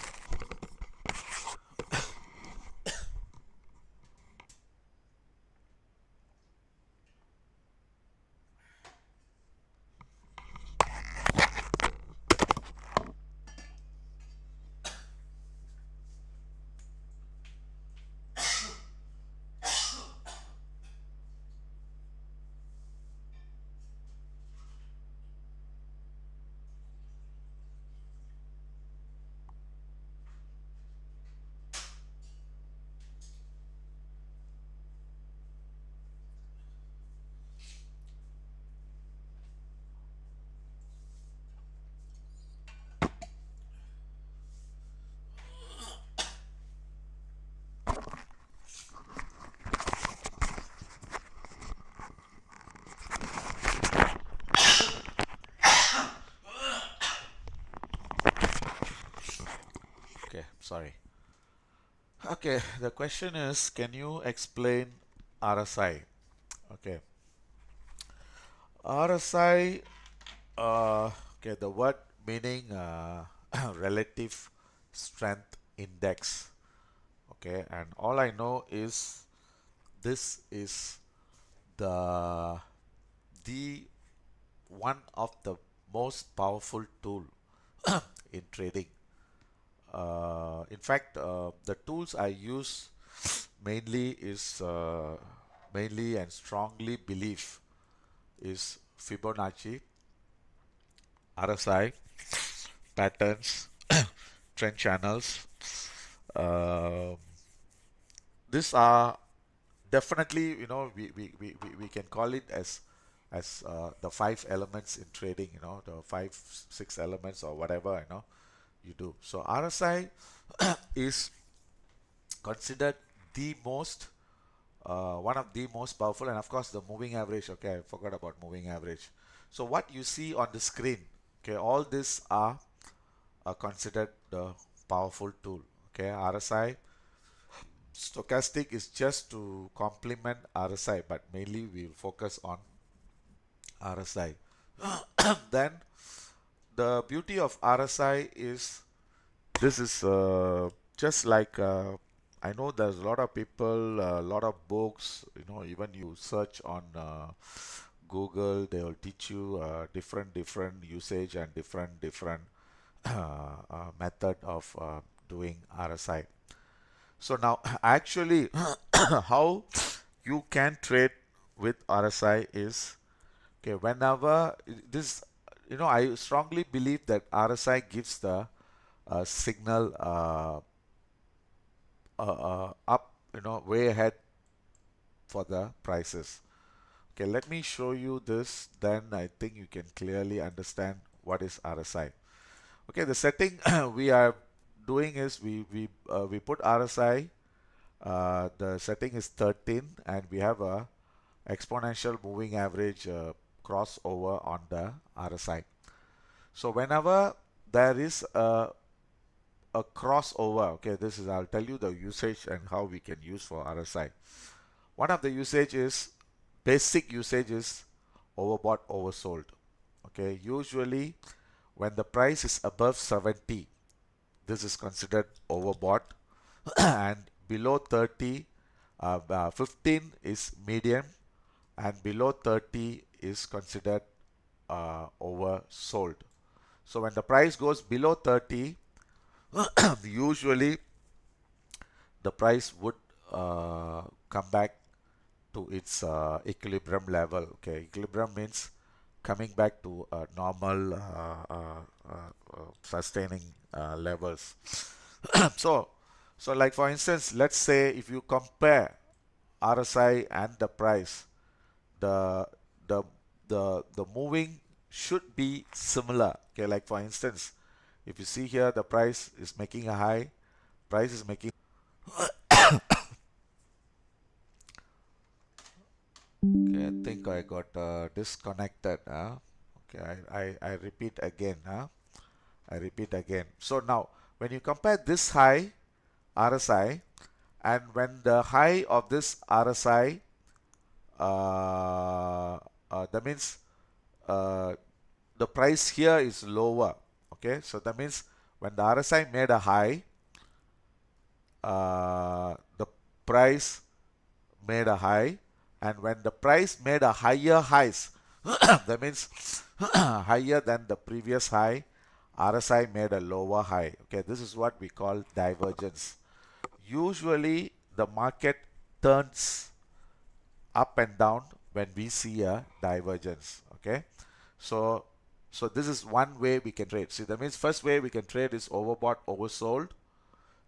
Okay, sorry. Okay, the question is, can you explain RSI? Okay, RSI, okay, the word meaning relative strength index. Okay, and all I know is this is the the one of the most powerful tool in trading. In fact, the tools I use mainly is mainly and strongly believe is Fibonacci, RSI, patterns, trend channels. Um these are definitely, we can call it as the five elements in trading, the five, six elements or whatever, you do. So RSI is considered the most one of the most powerful, and of course the moving average. Okay, I forgot about moving average. So what you see on the screen, okay, all these are considered the powerful tool. Okay, RSI, stochastic is just to complement RSI, but mainly we'll focus on RSI. Then the beauty of RSI is this is just like I know there's a lot of people, a lot of books, even you search on Google, they will teach you different usage and different method of doing RSI. So now actually how you can trade with RSI is, okay, whenever this, I strongly believe that RSI gives the signal up, way ahead for the prices. Okay, let me show you this, then I think you can clearly understand what is RSI. Okay, the setting we are doing is we put RSI, the setting is 13, and we have a exponential moving average crossover on the RSI. So whenever there is a crossover, okay, this is, I'll tell you the usage and how we can use for RSI. One of the usage is, basic usage is overbought, oversold. Okay, usually when the price is above 70, this is considered overbought, and below 30, 15 is medium, and below 30 is considered oversold. So when the price goes below 30, usually the price would come back to its equilibrium level. Okay, equilibrium means coming back to normal sustaining levels. so so like for instance, let's say if you compare RSI and the price, the the the moving should be similar. Okay, like for instance, if you see here, the price is making a high, price is making okay, I think I got disconnected. Okay, I repeat again. I repeat again. So now, when you compare this high RSI and when the high of this RSI, that means uh, the price here is lower. Okay, so that means when the RSI made a high, the price made a high, and when the price made a higher highs, that means higher than the previous high, RSI made a lower high. Okay, this is what we call divergence. Usually the market turns up and down when we see a divergence. Okay, so so this is one way we can trade. See, that means first way we can trade is overbought, oversold.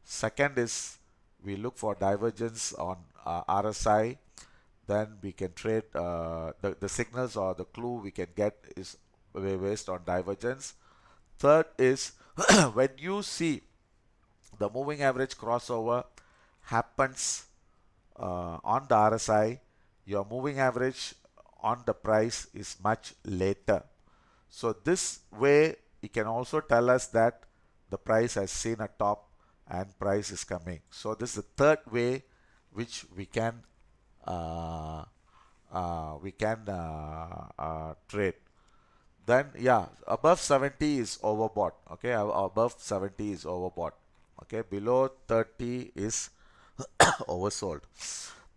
Second is we look for divergence on RSI. Then we can trade the signals or the clue we can get is based on divergence. Third is when you see the moving average crossover happens on the RSI, your moving average on the price is much later. So this way it can also tell us that the price has seen a top and price is coming. So this is the third way which uh, we can trade. Then yeah, above 70 is overbought. Okay, above 70 is overbought. Okay, below 30 is oversold.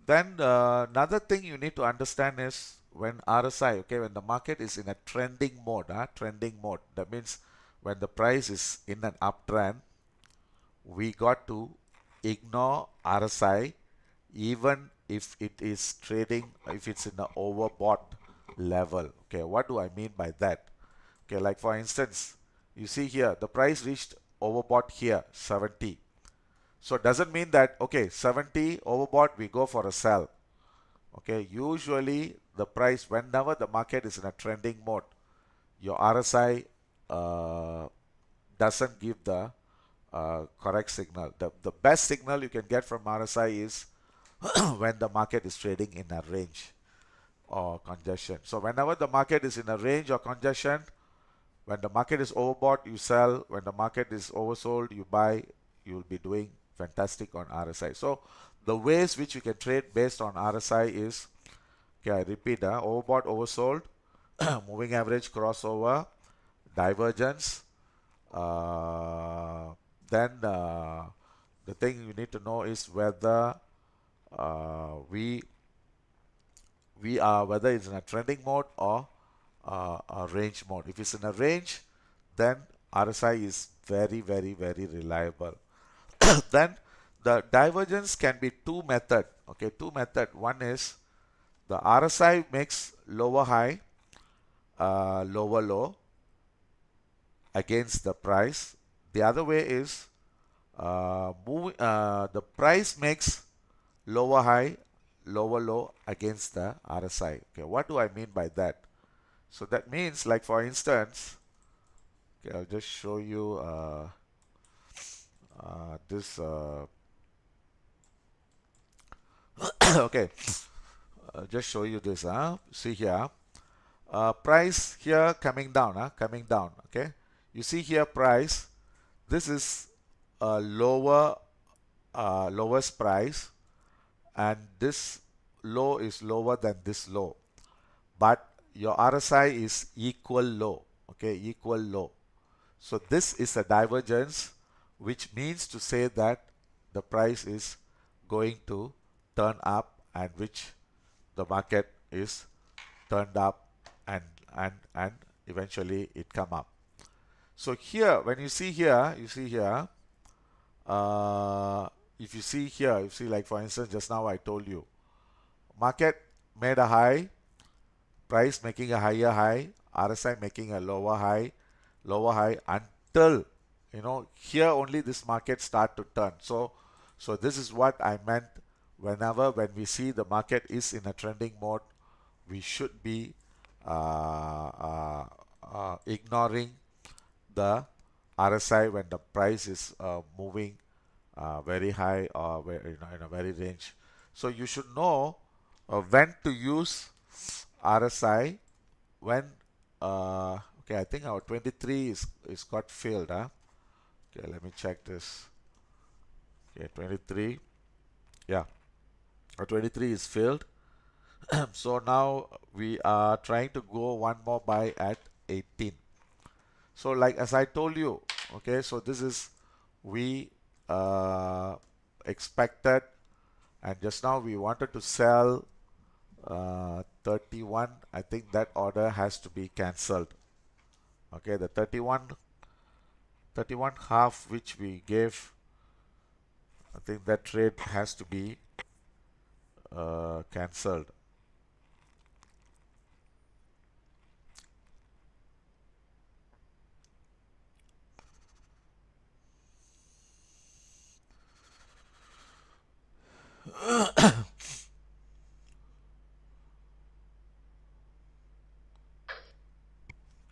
Then another thing you need to understand is when RSI, okay, when the market is in a trending mode, trending mode, that means when the price is in an uptrend, we got to ignore RSI even if it is trading, if it's in the overbought level. Okay, what do I mean by that? Okay, like for instance, you see here, the price reached overbought here, 70. So it doesn't mean that, okay, 70 overbought, we go for a sell. Okay, usually the price, whenever the market is in a trending mode, your RSI doesn't give the correct signal. The best signal you can get from RSI is when the market is trading in a range or congestion. So whenever the market is in a range or congestion, when the market is overbought, you sell. When the market is oversold, you buy. You will be doing fantastic on RSI. So the ways which you can trade based on RSI is, okay, I repeat, overbought, oversold, moving average crossover, divergence. Uh, then the thing you need to know is whether we are, whether it's in a trending mode or a range mode. If it's in a range, then RSI is very, very, very reliable. Then the divergence can be two method. Okay, two method. One is the RSI makes lower high, lower low against the price. The other way is the price makes lower high, lower low against the RSI. Okay, what do I mean by that? So that means, like for instance, okay, I'll just show you this. Okay, just show you this. See here, price here coming down. Coming down. Okay, you see here price. This is a lowest price, and this low is lower than this low, but your RSI is equal low. Okay, equal low. So this is a divergence, which means to say that the price is going to turn up, and which the market is turned up, and eventually it come up. So here, when you see here, if you see here, you see, like for instance, just now I told you, market made a high, price making a higher high, RSI making a lower high until, here only this market start to turn. So this is what I meant. When we see the market is in a trending mode, we should be ignoring the RSI when the price is moving very high or in a very range. So you should know when to use RSI when okay, I think our 23 is got failed, huh? Okay, let me check this. Okay, 23, yeah, our 23 is failed. So now we are trying to go one more buy at 18. So like as I told you, okay, so this is we uh, expected, and just now we wanted to sell 31. I think that order has to be cancelled. Okay, the 31 half which we gave, I think that trade has to be cancelled.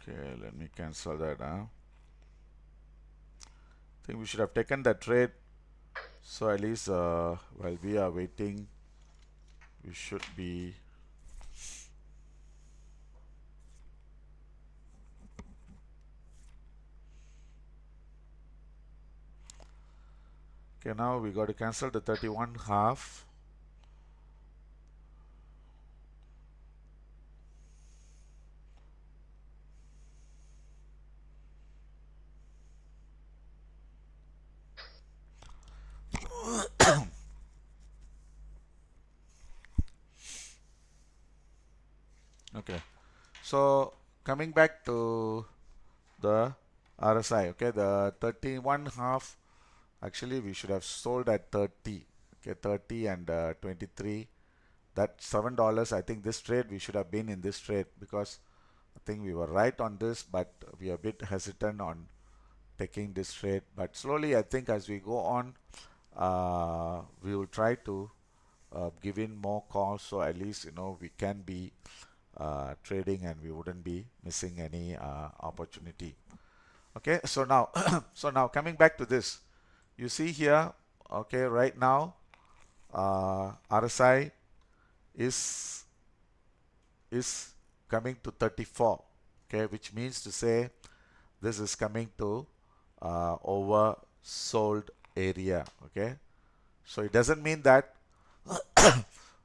Okay, let me cancel that. I think we should have taken that trade. So at least while we are waiting, we should be. Okay, now we got to cancel the 31 half. Okay, so coming back to the RSI, okay, the 31 half, actually we should have sold at 30. Okay, 30 and 23, that $7. I think this trade we should have been in this trade, because I think we were right on this, but we are a bit hesitant on taking this trade. But slowly, I think as we go on, we will try to give in more calls, so at least we can be trading and we wouldn't be missing any opportunity. Okay, so now so now coming back to this, you see here, okay, right now RSI is coming to 34, okay, which means to say this is coming to oversold area. Okay, so it doesn't mean that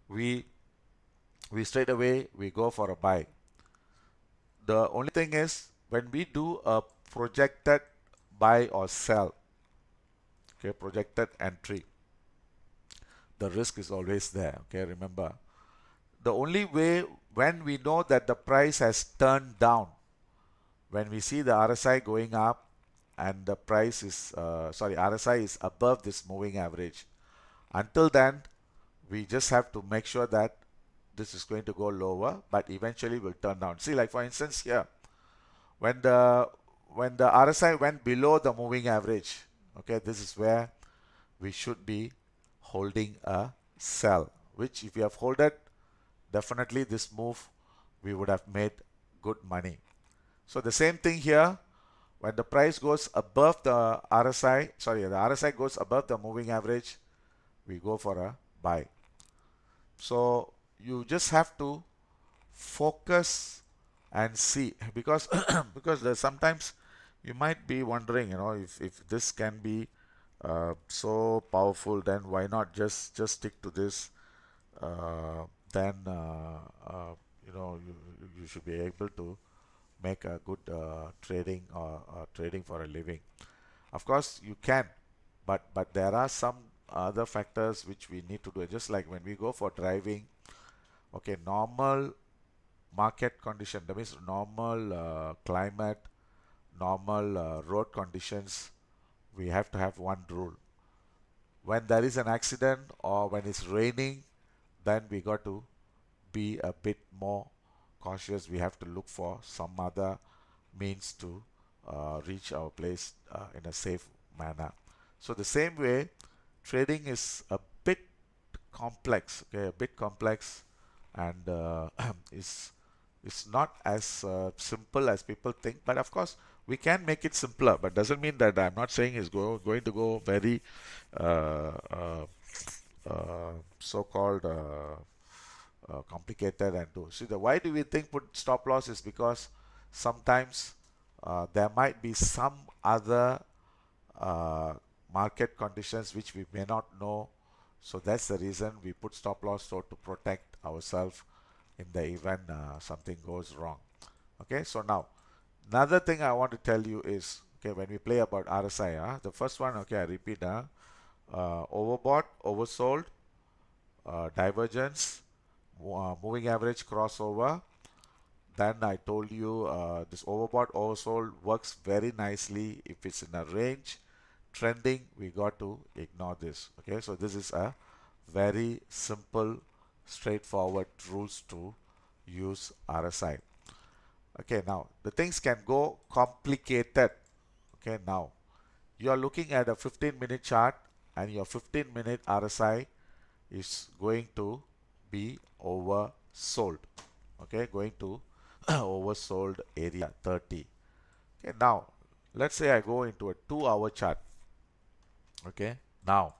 we straight away we go for a buy. The only thing is when we do a projected buy or sell, okay, projected entry, the risk is always there. Okay, remember, the only way when we know that the price has turned down, when we see the RSI going up and the price is RSI is above this moving average, until then we just have to make sure that this is going to go lower, but eventually will turn down. See, like for instance here, when the RSI went below the moving average, okay, this is where we should be holding a sell, which if you have holded, definitely this move we would have made good money. So the same thing here, when the price goes above the RSI, the RSI goes above the moving average, we go for a buy. So you just have to focus and see, because because there's sometimes you might be wondering, if this can be so powerful, then why not just stick to this? Then you should be able to make a good trading or trading for a living. Of course, you can, but there are some other factors which we need to do. Just like when we go for driving, okay, normal market condition, that means normal climate, normal road conditions, we have to have one rule. when there is an accident or when it's raining, then we got to be a bit more cautious. We have to look for some other means to reach our place in a safe manner. So the same way, trading is a bit complex, okay, a bit complex, and is it's not as simple as people think. But of course, we can make it simpler. But doesn't mean that I'm not saying it's going to go very uh, uh, so-called complicated and do. See, the why do we think put stop loss is because sometimes there might be some other uh, market conditions which we may not know. So that's the reason we put stop loss, so to protect ourselves in the event something goes wrong. Okay, so now another thing I want to tell you is, okay, when we play about RSI, the first one, okay, I repeat, overbought, oversold, divergence, moving average crossover. Then I told you this overbought oversold works very nicely if it's in a range. Trending, we got to ignore this. Okay, so this is a very simple, straightforward rules to use RSI. Okay, now the things can go complicated. Okay, now you are looking at a 15-minute chart and your 15-minute RSI is going to be oversold. Okay, going to oversold area 30. Okay, now let's say I go into a 2-hour chart. Okay, now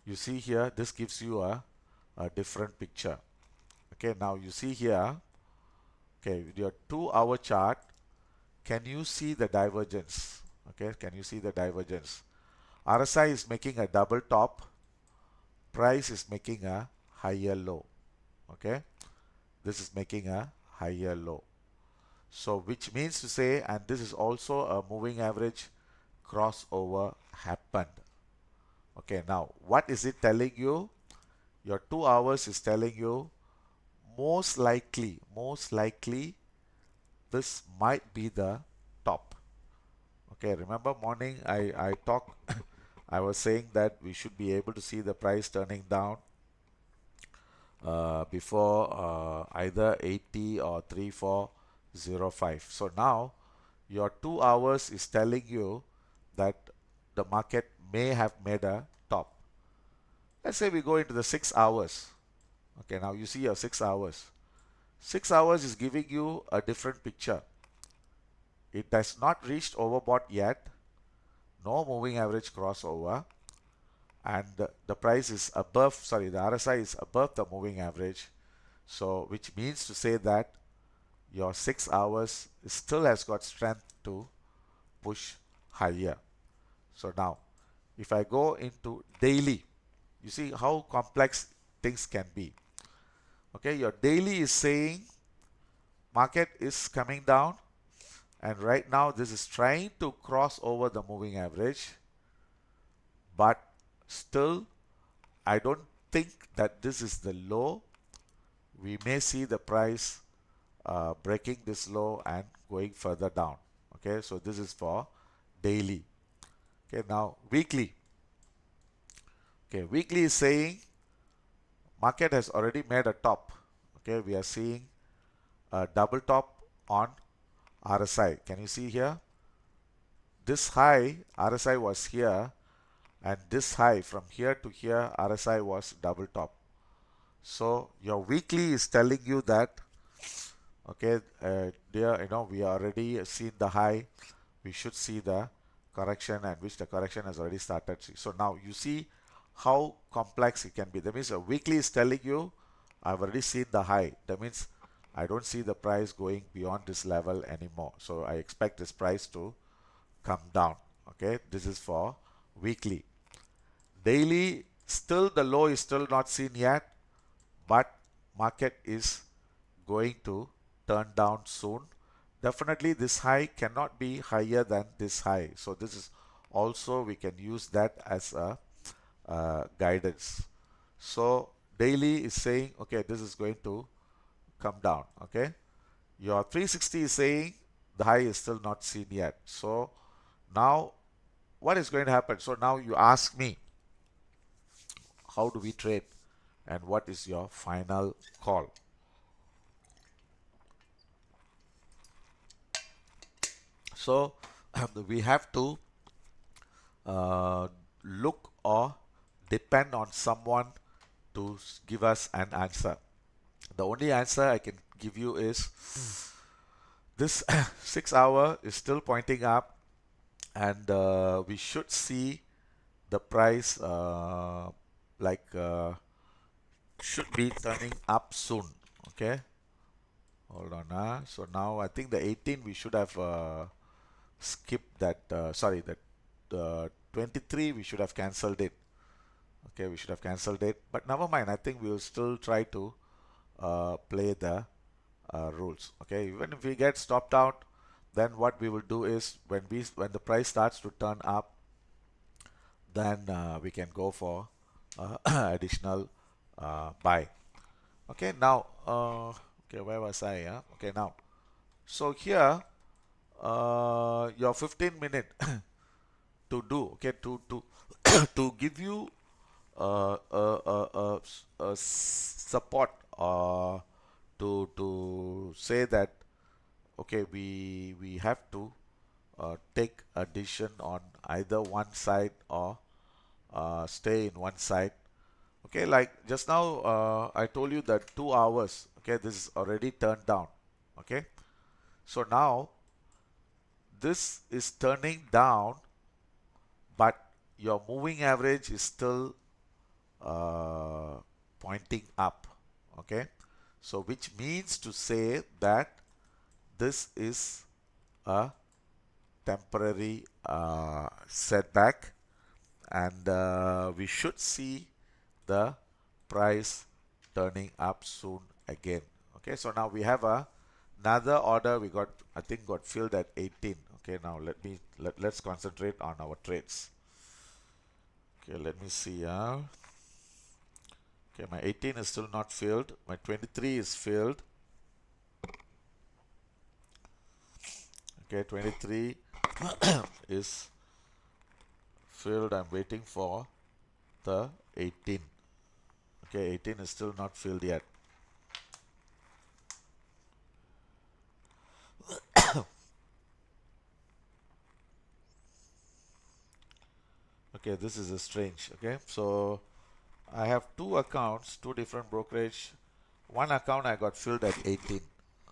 you see here, this gives you a different picture. Okay, now you see here, okay, with your 2-hour chart, can you see the divergence? Okay, can you see the divergence? RSI is making a double top, price is making a higher low. Okay, this is making a higher low. So which means to say, and this is also a moving average crossover happened. Okay, now what is it telling you? Your 2 hours is telling you most likely this might be the top. Okay, remember morning I talked I was saying that we should be able to see the price turning down before either 80 or 3405. So now your 2 hours is telling you that the market may have made a top. Let's say we go into the 6 hours. Okay, now you see your 6 hours. 6 hours is giving you a different picture. It has not reached overbought yet, no moving average crossover, and the price is above, sorry, the RSI is above the moving average. So which means to say that your 6 hours still has got strength to push higher. So now if I go into daily, you see how complex things can be. Okay, your daily is saying market is coming down, and right now this is trying to cross over the moving average, but still I don't think that this is the low. We may see the price breaking this low and going further down. Okay, so this is for daily. Okay, now weekly. Okay, weekly is saying market has already made a top. Okay, we are seeing a double top on RSI. Can you see here? This high RSI was here, and this high from here to here RSI was double top. So your weekly is telling you that, okay, there, we already seen the high. We should see the correction, and which the correction has already started. So now you see how complex it can be. That means a weekly is telling you I've already seen the high. That means I don't see the price going beyond this level anymore. So I expect this price to come down. Okay, this is for weekly. Daily, still the low is still not seen yet, but market is going to turn down soon. Definitely this high cannot be higher than this high. So this is also, we can use that as a guidance. So daily is saying, okay, this is going to come down. Okay, your 360 is saying the high is still not seen yet. So now what is going to happen? So now you ask me, how do we trade, and what is your final call. So we have to look or depend on someone to give us an answer. The only answer I can give you is this 6 hour is still pointing up, and we should see the price like should be turning up soon. Okay, hold on. So now I think the 18 we should have skipped that. Sorry, that 23 we should have cancelled it. Okay, we should have cancelled it, but never mind. I think we will still try to play the rules. Okay, even if we get stopped out, then what we will do is when the price starts to turn up, then we can go for additional buy. Okay, now okay, where was I? Okay, now so here your 15 minute to do, okay, to to give you support to say that okay, we have to take a decision on either one side or stay in one side. Okay, like just now I told you that 2 hours, okay, this is already turned down. Okay, so now this is turning down, but your moving average is still uh, pointing up. Okay, so which means to say that this is a temporary setback, and we should see the price turning up soon again. Okay, so now we have another order we got, I think got filled at 18. Okay, now let's concentrate on our trades. Okay, let me see. Okay, my 18 is still not filled. My 23 is filled. Okay, 23 is filled. I'm waiting for the 18. Okay, 18 is still not filled yet. Okay, this is a strange. Okay, so I have two accounts, two different brokerage. One account I got filled at 18.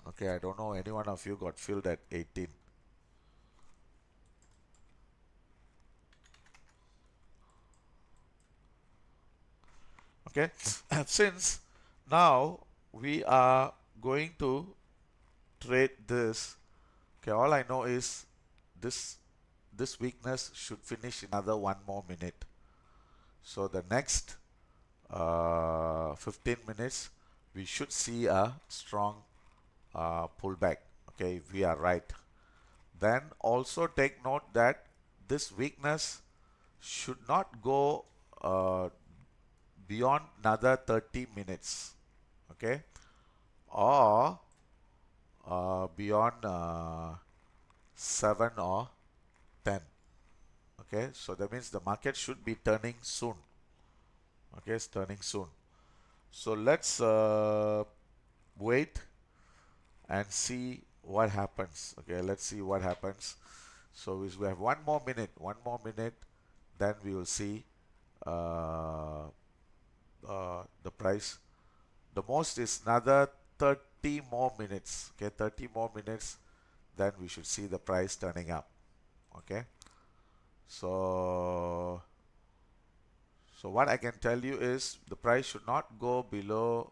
Okay, I don't know any one of you got filled at 18. Okay, since now we are going to trade this. Okay, all I know is this this weakness should finish another 1 more minute. So the next 15 minutes we should see a strong pullback. Okay, if we are right. Then also take note that this weakness should not go beyond another 30 minutes. Okay, or beyond 7 or 10. Okay, so that means the market should be turning soon. Okay, it's turning soon. So let's wait and see what happens. Okay, let's see what happens. So we have 1 more minute, then we will see the price. The most is another 30 more minutes. Okay, 30 more minutes, then we should see the price turning up. Okay, so what I can tell you is the price should not go below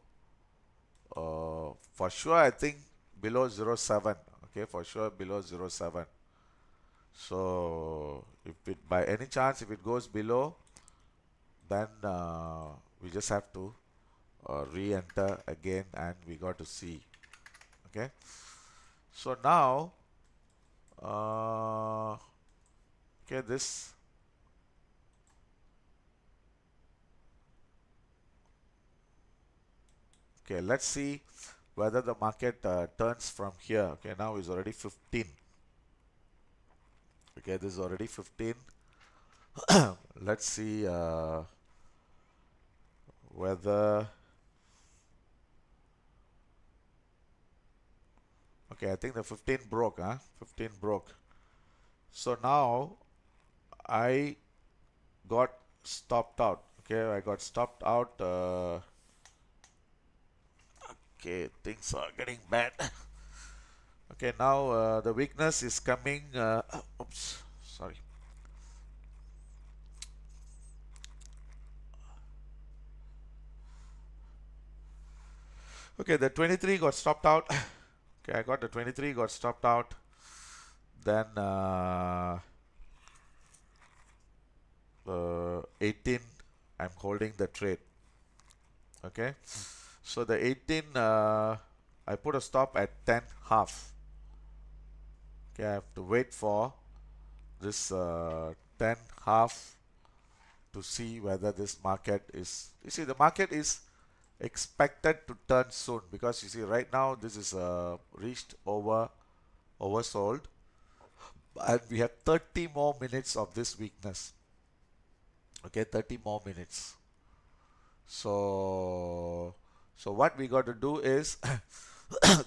for sure, I think below 0.7. Okay, for sure below 0.7. So if it by any chance if it goes below, then we just have to re-enter again, and we got to see. Okay, so now okay, this okay, let's see whether the market turns from here. Okay, now is already 15. Okay, this is already 15. Let's see whether, okay, I think the 15 broke, 15 broke. So now I got stopped out. Okay, I got stopped out. Okay, things are getting bad. Okay, now the weakness is coming. Oops, sorry. Okay, the 23 got stopped out. Okay, I got the 23 got stopped out. Then 18, I'm holding the trade. Okay, so the 18, I put a stop at 10 half. Okay, I have to wait for this 10 half to see whether this market is, you see, the market is expected to turn soon, because you see right now this is reached oversold, and we have 30 more minutes of this weakness. Okay, 30 more minutes. So what we got to do is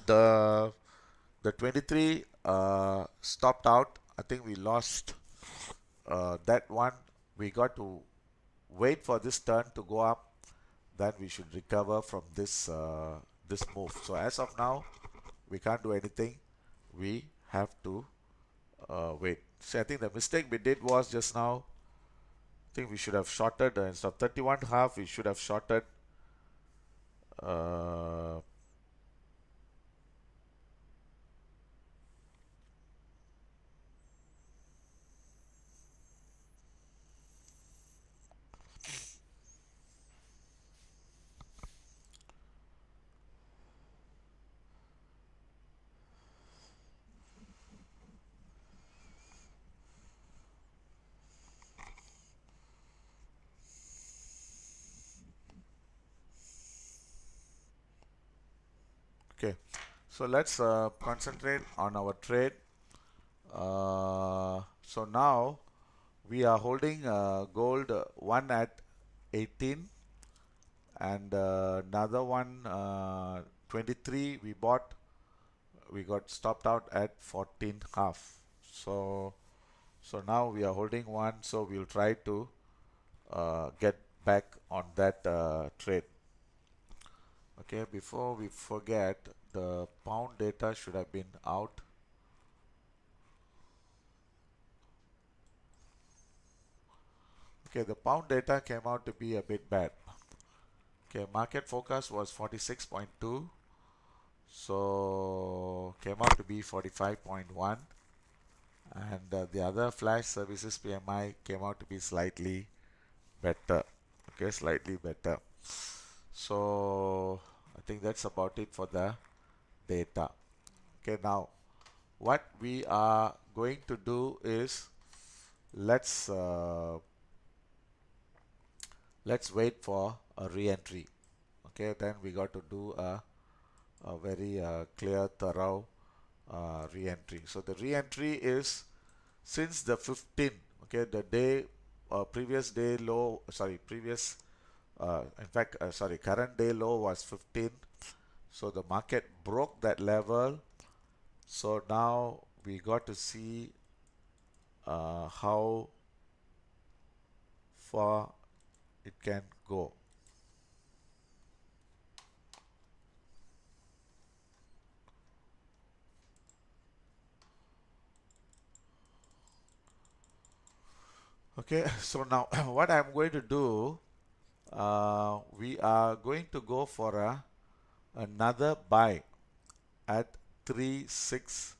the the 23 stopped out. I think we lost that one. We got to wait for this turn to go up, then we should recover from this move. So as of now, we can't do anything. We have to wait. So I think the mistake we did was just now, I think we should have shorted instead of 31 half, we should have shorted uh, okay. So let's concentrate on our trade. So now we are holding gold one at 18, and another one 23 we bought. We got stopped out at 14 half. So now we are holding one, so we'll try to get back on that trade. Okay, before we forget, the pound data should have been out. Okay, the pound data came out to be a bit bad. Okay, market focus was 46.2, so came out to be 45.1, and the other flash services PMI came out to be slightly better. Okay, slightly better. So I think that's about it for the data. Okay, now what we are going to do is let's let's wait for a re-entry. Okay, then we got to do a very clear, thorough re-entry. So the re-entry is since the 15th. Okay, the day previous day low, sorry, previous in fact, sorry, current day low was 15. So the market broke that level. So now we got to see how far it can go. Okay, so now what I'm going to do, we are going to go for another buy at 36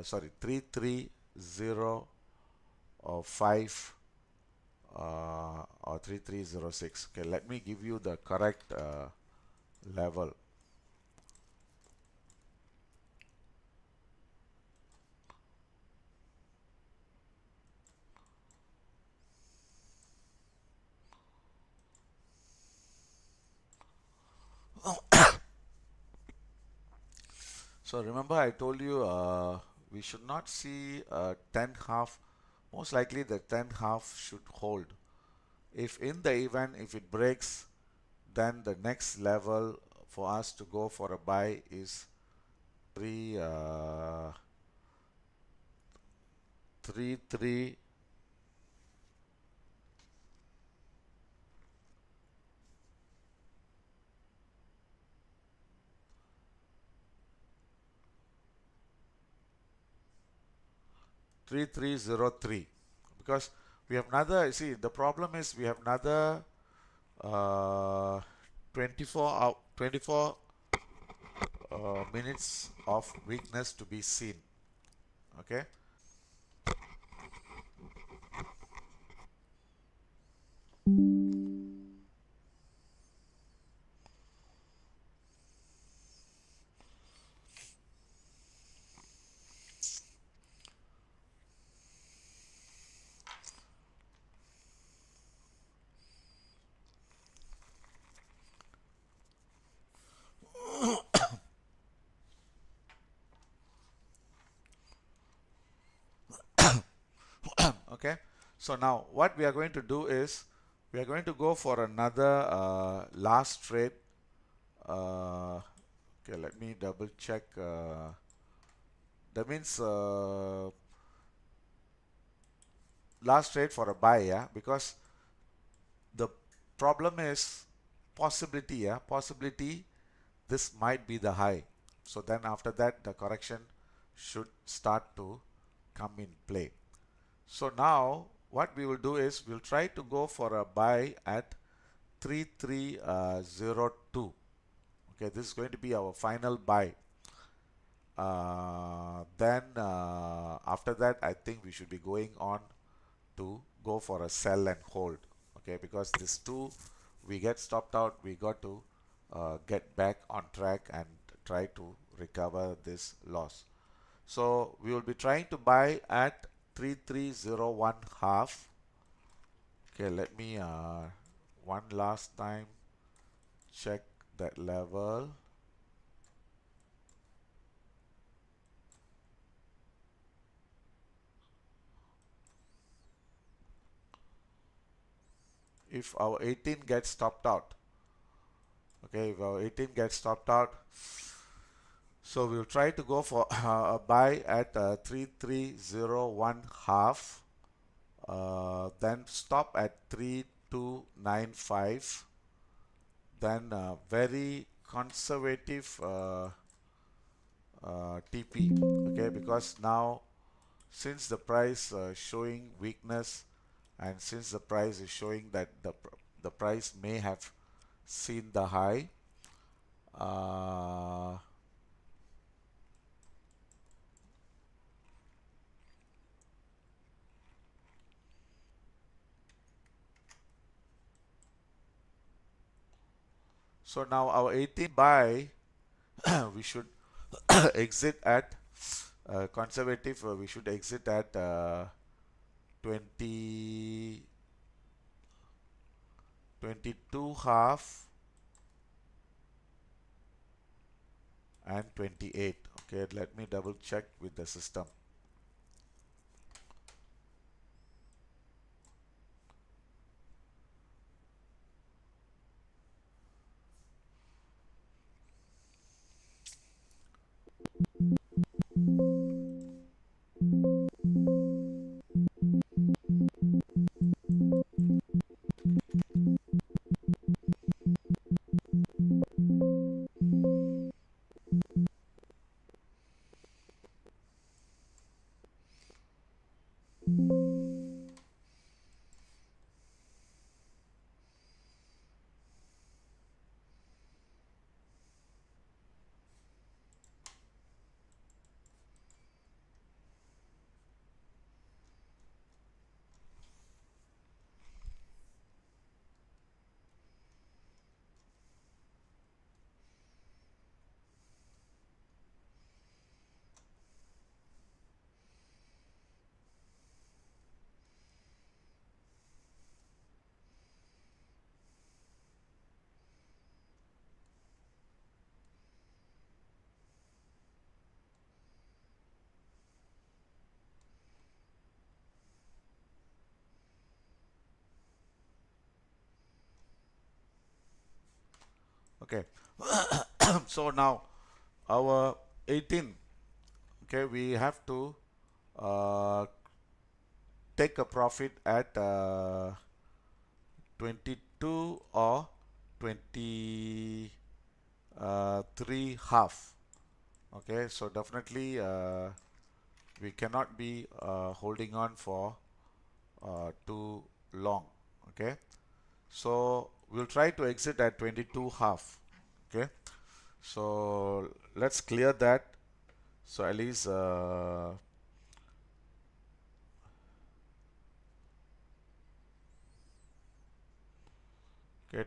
sorry 3305 or 3306. Okay, let me give you the correct level. So remember I told you we should not see 10 half. Most likely the 10 half should hold. If in the event if it breaks then the next level for us to go for a buy is 3 3 3 3303, because we have another, see, the problem is we have another 24 minutes of weakness to be seen. Okay. Okay, so now what we are going to do is we are going to go for another last trade. Okay, let me double check. That means last trade for a buy, yeah, because the problem is possibility, yeah, possibility this might be the high. So then after that the correction should start to come in play. So now what we will do is we'll try to go for a buy at 3302. Okay, this is going to be our final buy. Then after that I think we should be going on to go for a sell and hold. Okay, because this two we get stopped out, we got to get back on track and try to recover this loss. So we will be trying to buy at 3301 half. Okay, let me one last time check that level. If our 18 gets stopped out, okay, if our 18 gets stopped out, so we'll try to go for a buy at 3301 half, then stop at 3295, then very conservative TP. Okay, because now since the price showing weakness, and since the price is showing that the price may have seen the high, uh, so now our 18 buy we should exit at conservative, we should exit at 20 22 half and 28. Okay, let me double check with the system. Okay. So now our 18, okay, we have to uh, take a profit at 22 or 23 half. Okay, so definitely we cannot be holding on for too long. Okay, so we'll try to exit at 22 half. Okay, so let's clear that. So at least okay,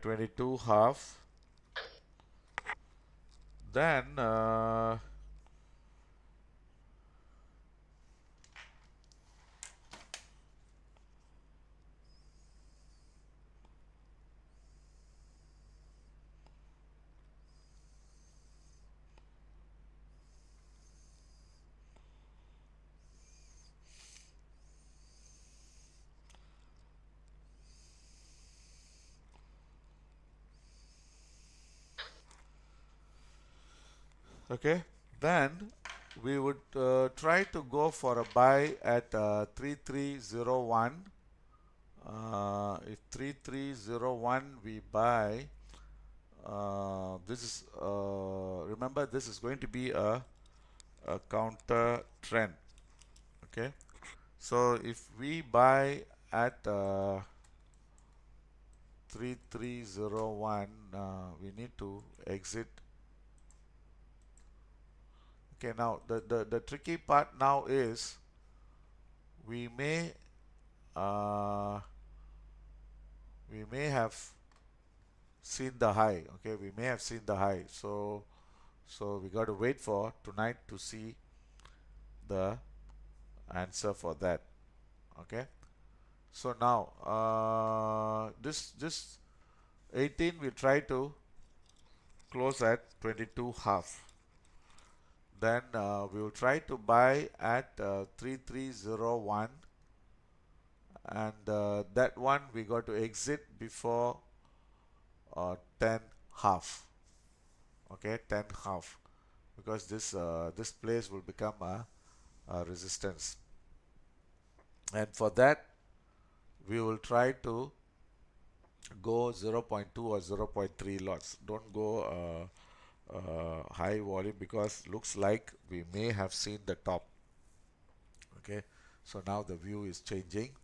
22 half. Then okay, then we would try to go for a buy at 3301. If 3301 we buy, this is remember this is going to be a counter trend. Okay, so if we buy at 3301, we need to exit. Okay, now the tricky part now is we may uh, we may have seen the high. Okay, we may have seen the high, so we got to wait for tonight to see the answer for that. Okay, so now this 18 we try to close at 22 half. Then we will try to buy at 3301, and that one we got to exit before 10 half. Okay, 10 half, because this place will become a resistance, and for that we will try to go 0.2 or 0.3 lots. Don't go high volume, because looks like we may have seen the top. Okay, so now the view is changing,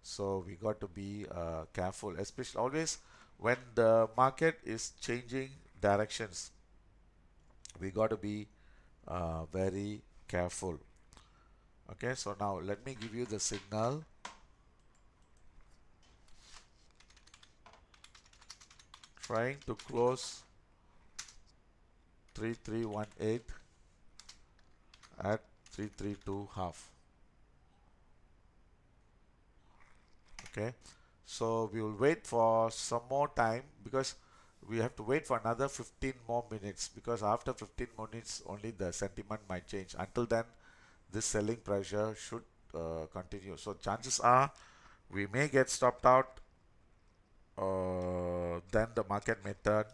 so we got to be careful, especially always when the market is changing directions. We got to be very careful. Okay, so now let me give you the signal. Trying to close 3318 at 332 half. Okay, so we will wait for some more time, because we have to wait for another 15 more minutes, because after 15 minutes only the sentiment might change. Until then, this selling pressure should continue. So chances are we may get stopped out, then the market may turn,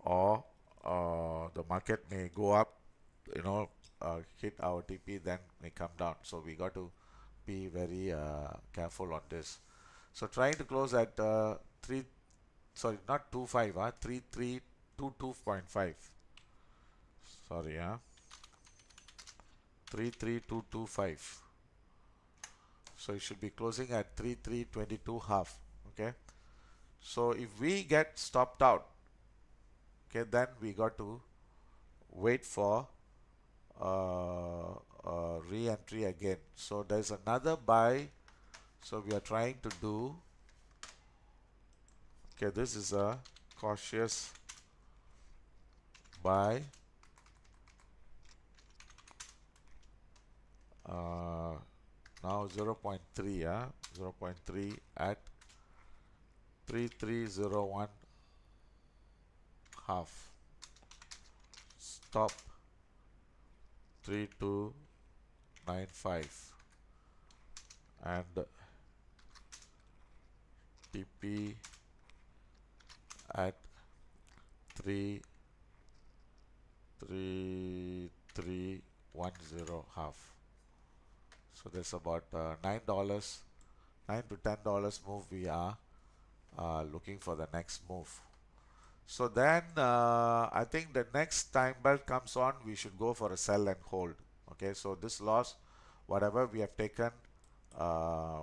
or the market may go up, you know, hit our TP, then may come down. So we got to be very careful on this. So trying to close at 3, sorry, not 25, 3322.5. Sorry, 33225. So it should be closing at 3322 half. Okay. So if we get stopped out, okay, then we got to wait for re-entry again. So there's another buy. So we are trying to do. Okay, this is a cautious buy. Uh, Now 0.3, 0.3 at 3301 half. Stop 3295, and TP at 3310 half. So there's about $9, $9 to $10 move we are looking for the next move. So then I think the next time belt comes on, we should go for a sell and hold. Okay, so this loss, whatever we have taken,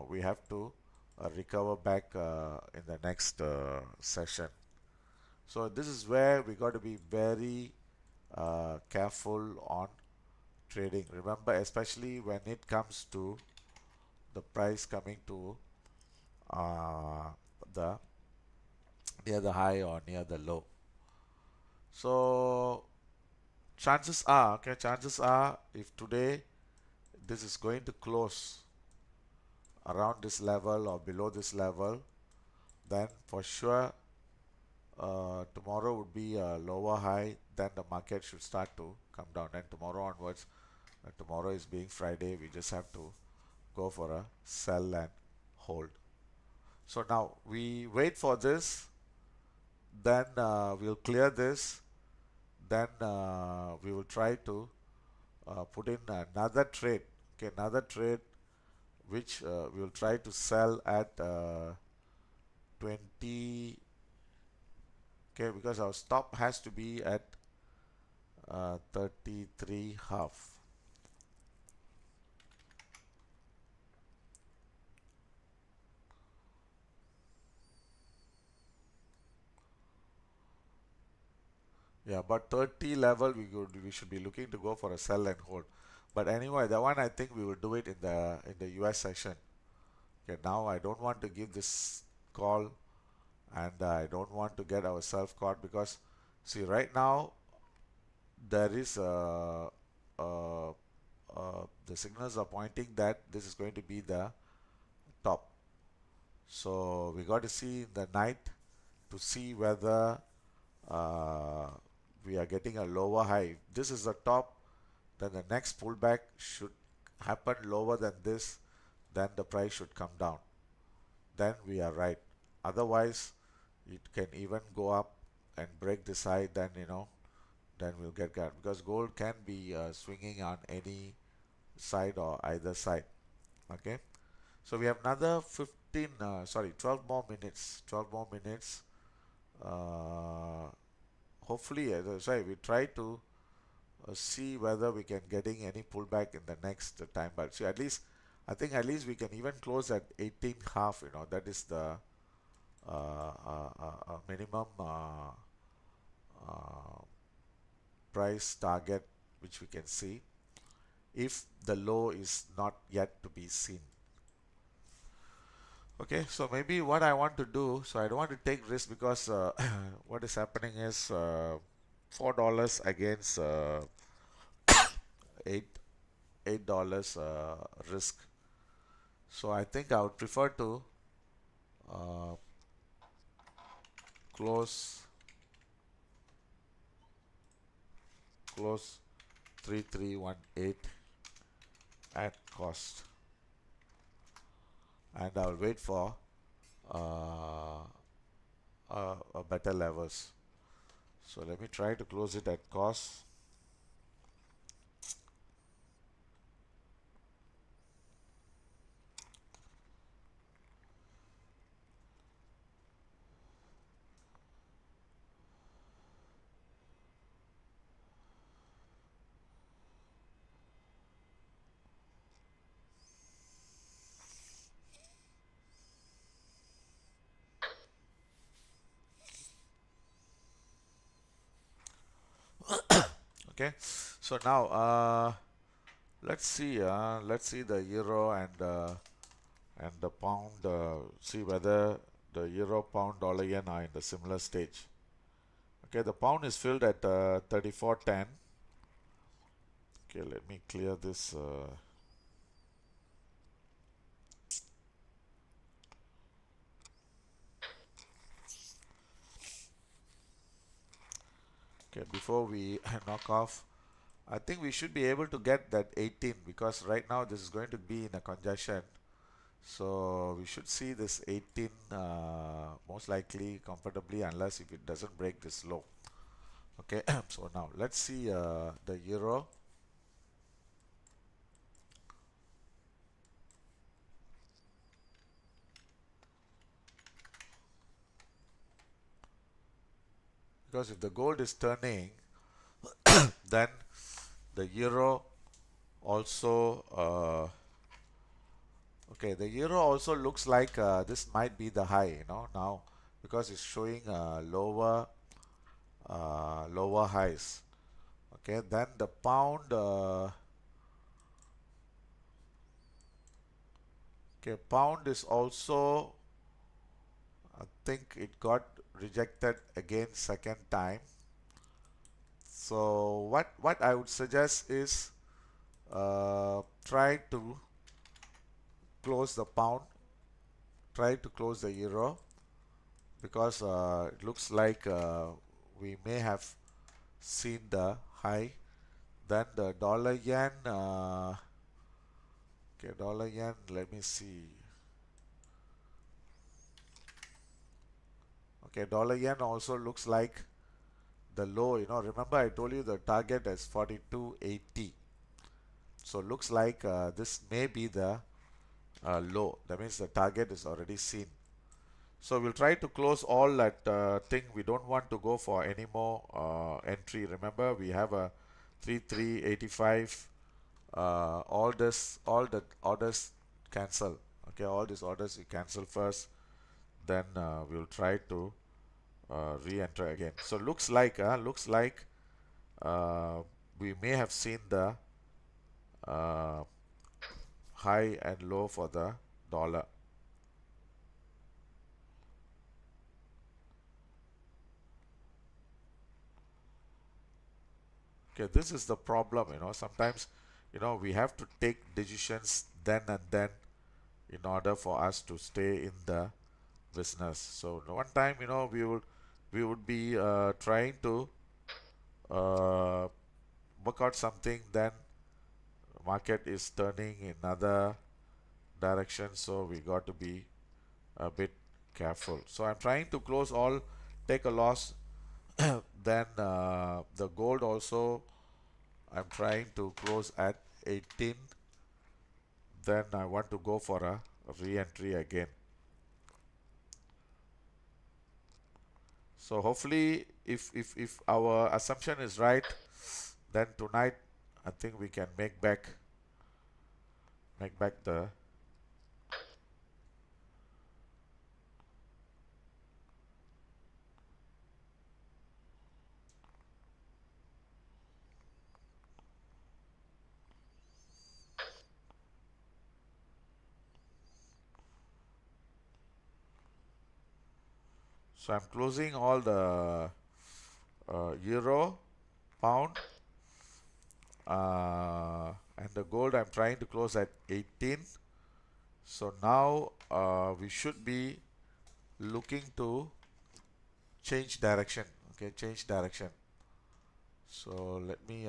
we have to recover back in the next session. So this is where we got to be very careful on trading. Remember, especially when it comes to the price coming to uh, the near the high or near the low. So chances are if today this is going to close around this level or below this level, then for sure tomorrow would be a lower high, then the market should start to come down. And tomorrow onwards, tomorrow is being Friday, we just have to go for a sell and hold. So now we wait for this, then we'll clear this, then we will try to put in another trade. Okay, another trade which we will try to sell at 20. Okay, because our stop has to be at 33 half. Yeah, but 30 level we should be looking to go for a sell and hold. But anyway, the one I think we will do it in the US session. Okay, now I don't want to give this call, and I don't want to get ourselves caught, because see right now there is the signals are pointing that this is going to be the top. So we got to see in the night to see whether uh, we are getting a lower high. If this is the top, then the next pullback should happen lower than this, then the price should come down. Then we are right. Otherwise, it can even go up and break this high, then then we'll get got, because gold can be swinging on any side or either side. Okay, so we have another 12 more minutes. 12 more minutes. uh, Hopefully, as I say, we try to see whether we can getting any pullback in the next time. But see, at least I think at least we can even close at 18 half. That is the minimum uh, price target which we can see if the low is not yet to be seen. Okay, so maybe what I want to do, so I don't want to take risk, because what is happening is $4 against eight $8 risk. So I think I would prefer to uh, close close 3318 at cost, and I'll wait for uh, better levels. So let me try to close it at cost. Okay, so now let's see the euro and the pound, see whether the euro, pound, dollar, yen are in the similar stage. Okay, the pound is filled at 34.10. Okay, let me clear this. Okay, before we knock off, I think we should be able to get that 18, because right now this is going to be in a congestion. So we should see this 18 most likely comfortably, unless if it doesn't break this low. Okay, so now let's see the euro. Because if the gold is turning, then the euro also okay, the euro also looks like this might be the high, now, because it's showing lower highs. Okay, then the pound, okay, pound is also, I think it got rejected again second time. So what I would suggest is try to close the pound, try to close the euro, because it looks like we may have seen the high. Then the dollar yen, okay, dollar yen, let me see. Okay, dollar yen also looks like the low, remember I told you the target is 42.80. So looks like this may be the low. That means the target is already seen. So we'll try to close all that thing. We don't want to go for any more entry. Remember, we have a 3385. All the orders cancel. Okay, all these orders you cancel first. Then we'll try to re-enter again. So looks like uh, we may have seen the uh, high and low for the dollar. Okay, this is the problem, sometimes, we have to take decisions then and then in order for us to stay in the business. So one time, we would be trying to uh, work out something, then market is turning in another direction, so we got to be a bit careful. So I'm trying to close all, take a loss. Then the gold also I'm trying to close at 18. Then I want to go for a re-entry again. So hopefully, if our assumption is right, then tonight I think we can make back the. So I'm closing all the euro, pound, and the gold. I'm trying to close at 18. So now we should be looking to change direction. Okay, change direction. So let me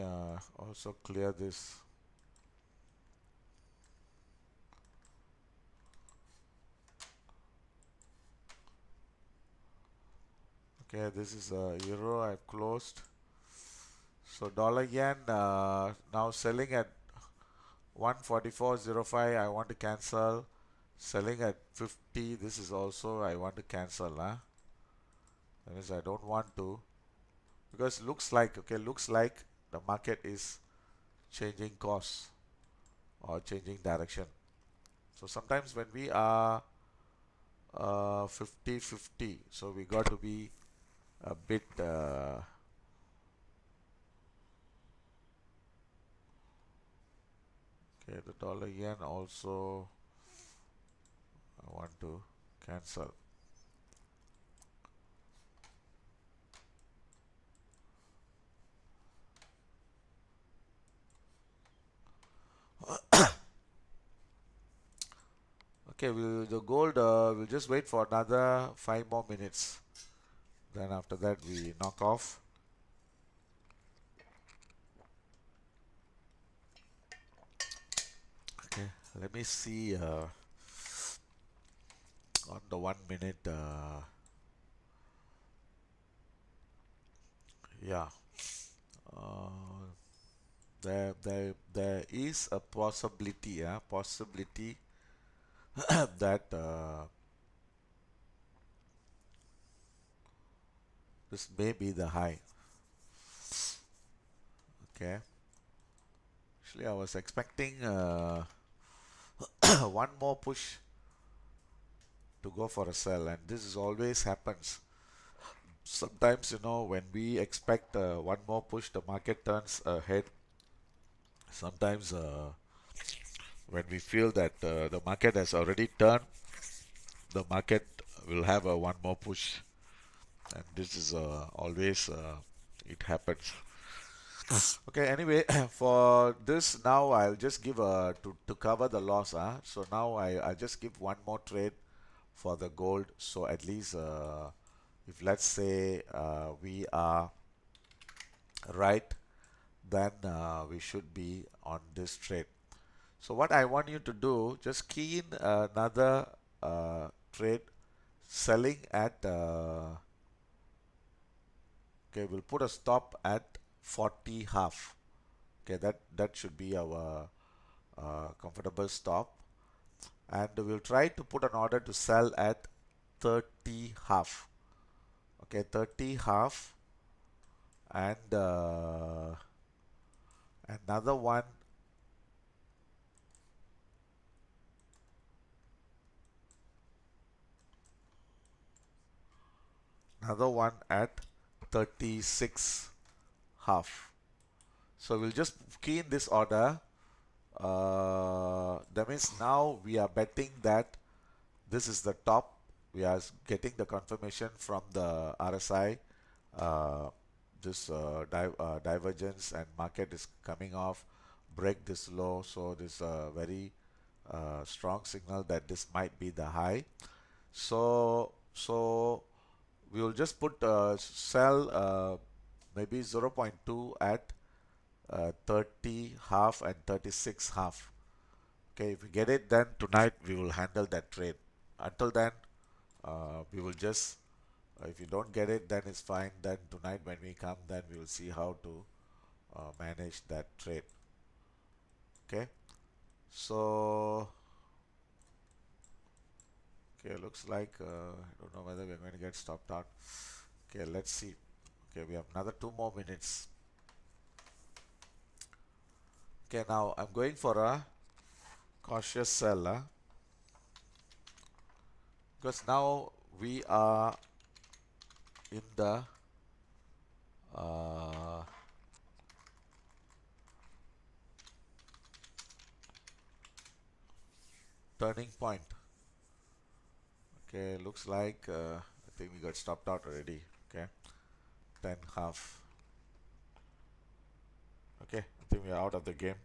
also clear this. Okay, this is euro. I've closed. So dollar yen now selling at 144.05. I want to cancel. Selling at 50. This is also I want to cancel. That means I don't want to, because looks like the market is changing course or changing direction. So sometimes when we are 50-50, so we got to be a bit okay, the dollar yen also I want to cancel. Okay, the gold we'll just wait for another 5 more minutes. Then after that we knock off. Okay, let me see on the 1 minute. Yeah, Uh, there is a possibility, possibility that this may be the high. Okay. Actually, I was expecting one more push to go for a sell, and this is always happens. Sometimes, when we expect one more push, the market turns ahead. Sometimes, when we feel that the market has already turned, the market will have a one more push, and this is always it happens. Okay, anyway, for this now I'll just give to cover the loss. So now I'll just give one more trade for the gold. So at least if let's say we are right, then we should be on this trade. So what I want you to do, just key in another trade selling at okay, we'll put a stop at 40 half. Okay, that should be our comfortable stop, and we'll try to put an order to sell at 30 half. Okay, 30 half, and another one at 36 half. So we'll just key in this order. That means now we are betting that this is the top. We are getting the confirmation from the RSI. Uh, this divergence and market is coming off, break this low. So this very strong signal that this might be the high. So we will just put sell maybe zero point 0.2 at 30 half and 36 half. Okay, if we get it, then tonight we will handle that trade. Until then, we will just, if you don't get it, then it's fine. Then tonight when we come, then we will see how to manage that trade. Okay, so okay, looks like I don't know whether we're going to get stopped out. Okay, let's see. Okay, we have another 2 more minutes. Okay, now I'm going for a cautious sell, because now we are in the uh, turning point. Okay, looks like I think we got stopped out already. Okay, 10 half. Okay, I think we are out of the game.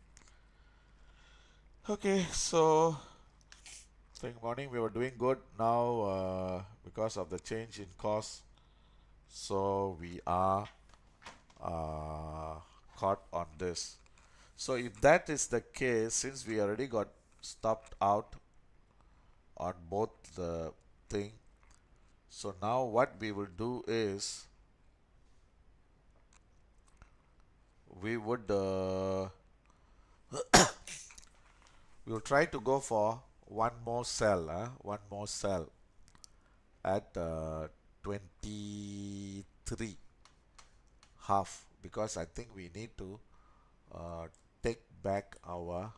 Okay, so I think morning we were doing good. Now because of the change in cost, so we are uh, caught on this. So if that is the case, since we already got stopped out on both the thing, so now what we will do is we would we will try to go for one more sell at 23 half, because I think we need to take back our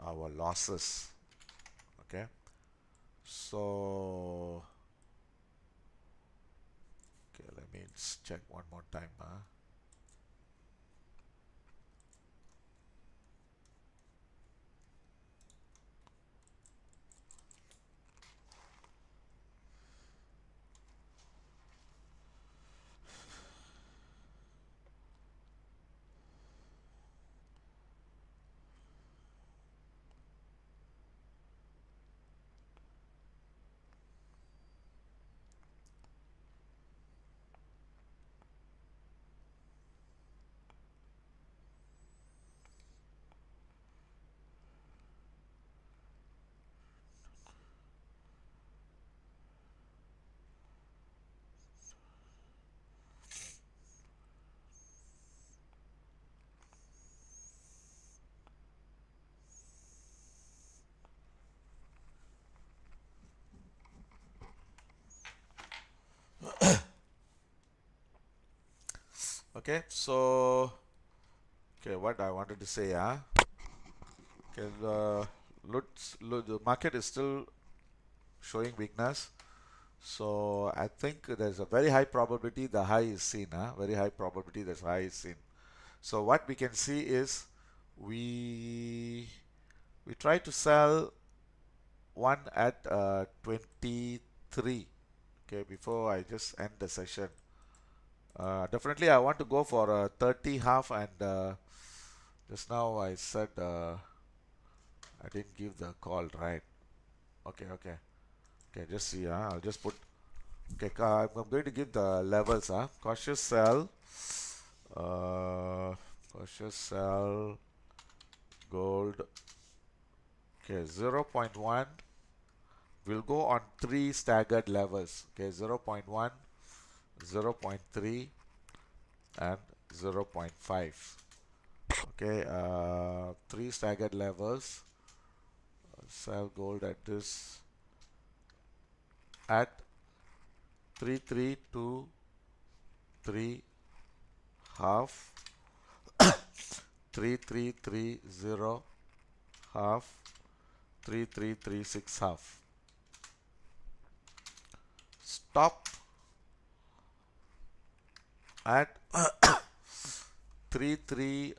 losses. Okay, so okay, let me check one more time. Okay, so okay, what I wanted to say, okay, the market is still showing weakness. So I think there's a very high probability the high is seen, very high probability that high is seen. So what we can see is we we try to sell one at 23. Okay, before I just end the session. Definitely I want to go for a 30 half, and just now I said I didn't give the call right. Okay, okay. Okay, just see, I'll just put, okay, I'm going to give the levels, cautious sell, uh, cautious sell, gold, okay, 0.1 will go on three staggered levels, okay, 0.1, 0.3, and 0.5. Okay, three staggered levels. Sell gold at this at 3323 half, 3330 half, 3336 half. Stop at 33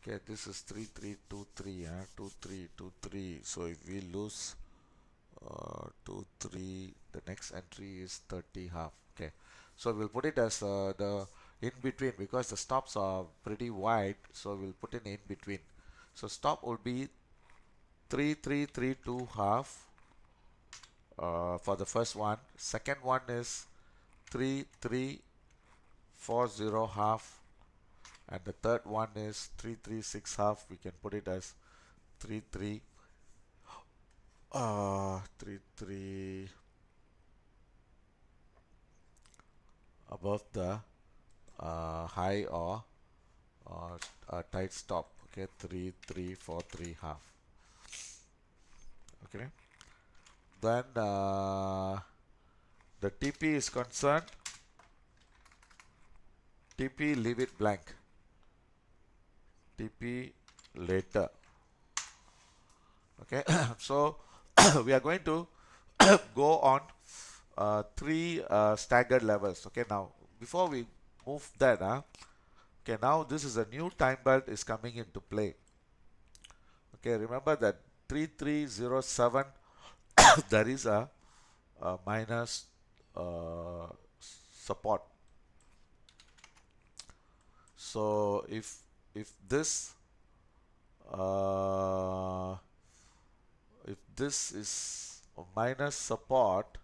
okay, this is 3323, 2323. So if we lose 23, the next entry is 30 half. Okay, so we'll put it as the in between, because the stops are pretty wide, so we'll put in between. So stop will be 3332 half for the first one. Second one is 3340 half, and the third one is 336 half. We can put it as 33 33 above the high or tight stop. Okay, 3343 half. Okay, then the TP is concerned, TP leave it blank, TP later. Okay, so we are going to go on three staggered levels. Okay, now before we move that, okay, now this is a new time belt is coming into play. Okay, remember that 3307 there is a minus support. So if this uh, if this is a minus support,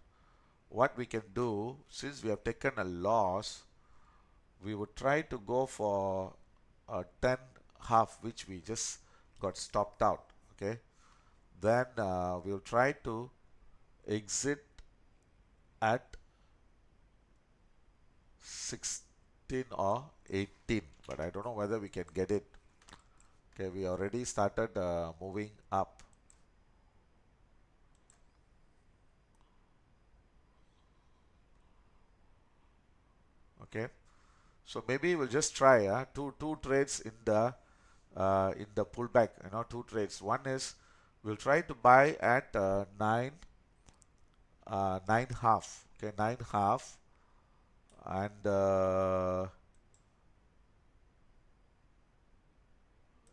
what we can do, since we have taken a loss, we would try to go for a 10 half, which we just got stopped out. Okay, then we'll try to exit at 16 or 18, but I don't know whether we can get it. Okay, we already started moving up. Okay, so maybe we'll just try two trades in the pullback. Two trades. One is we'll try to buy at 9 half. Okay, 9 half, and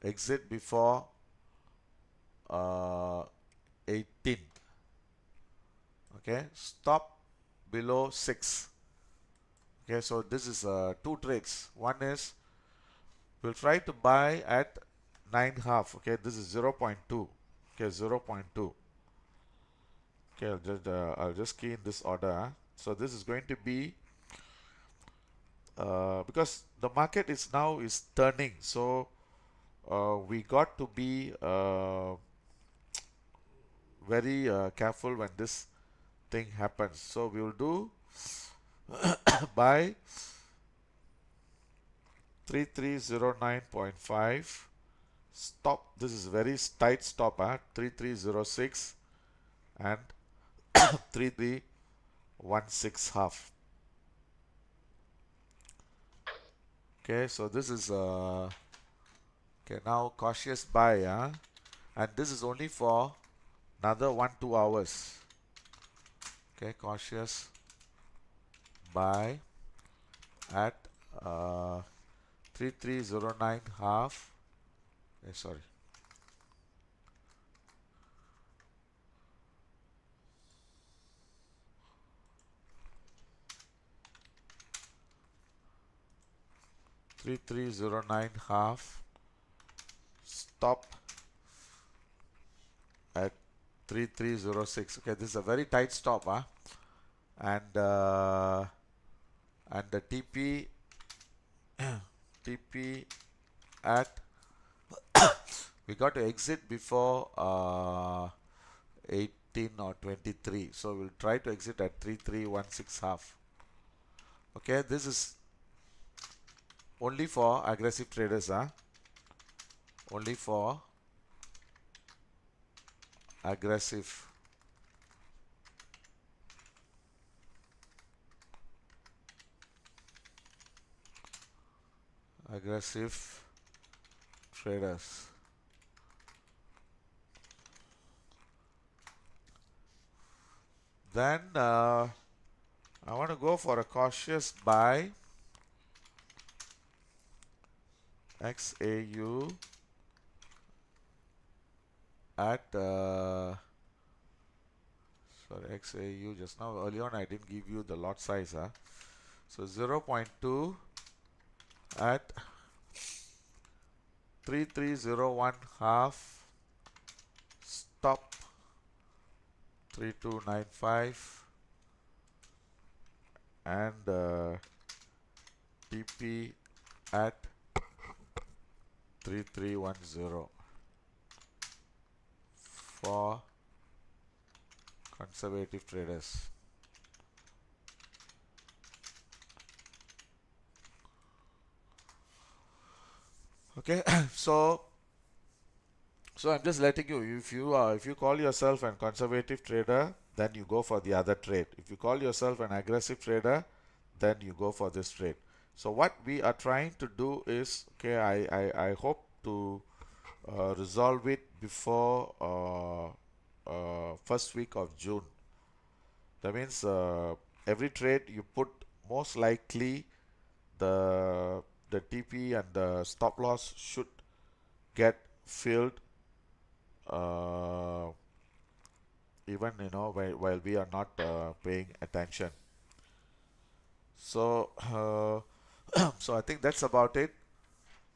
exit before 18. Okay, stop below 6. Okay, so this is two trades. One is we'll try to buy at 9 half. Okay, this is 0.2. Okay, 0.2. Okay, I'll just key in this order. So this is going to be because the market is turning, so we got to be very careful when this thing happens. So we will do buy 3309.5, stop. This is very tight stop at 3306 and 3316 half. Okay, so this is okay, now cautious buy, and this is only for another 1-2 hours. Okay, cautious buy at uh, 3309 half. Sorry, 3309 half. Stop at 3306. Okay, this is a very tight stop, and the TP at, we got to exit before 18 or 23, so we'll try to exit at 3316 half. Okay, this is only for aggressive traders, only for aggressive aggressive traders. Then I want to go for a cautious buy XAU at sorry, XAU just now, early on I didn't give you the lot size, so 0.2 at 3301 half, stop 3295, and TP at 3310 for conservative traders. Okay, so I'm just letting you, if you call yourself a conservative trader, then you go for the other trade. If you call yourself an aggressive trader, then you go for this trade. So what we are trying to do is, okay, I hope to resolve it before first week of June. That means every trade you put, most likely the TP and the stop loss should get filled, uh, even while we are not paying attention. So so I think that's about it.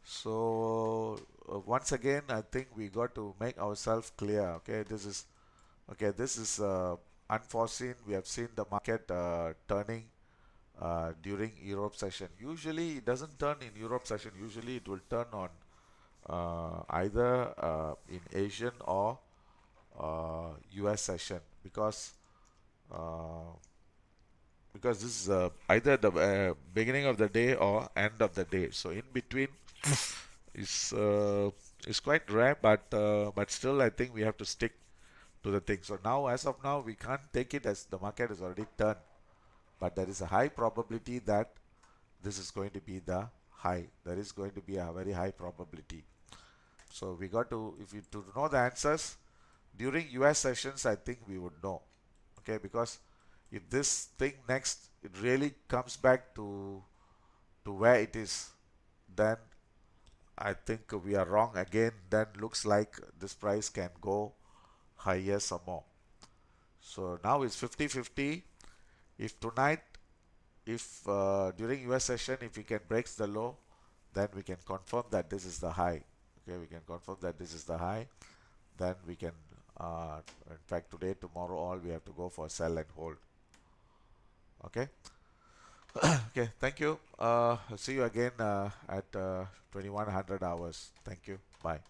So once again, I think we got to make ourselves clear. This is unforeseen. We have seen the market turning during Europe session. Usually it doesn't turn in Europe session. Usually it will turn on either in Asian or US session, uh, because this is either the beginning of the day or end of the day. So in between is quite rare, but still I think we have to stick to the thing. So now, as of now, we can't take it as the market has already turned, but there is a high probability that this is going to be the high. There is going to be a very high probability. So we got to, if you to know the answers during US sessions, I think we would know. Okay, because if this thing next it really comes back to where it is, then I think we are wrong again. Then looks like this price can go higher some more. So now it's 50-50. If tonight, if during US session, if we can break the low, then we can confirm that this is the high. Okay, we can confirm that this is the high. Then we can, in fact, today, tomorrow, all we have to go for sell and hold. Okay. Okay. Thank you. See you again at 2100 hours. Thank you. Bye.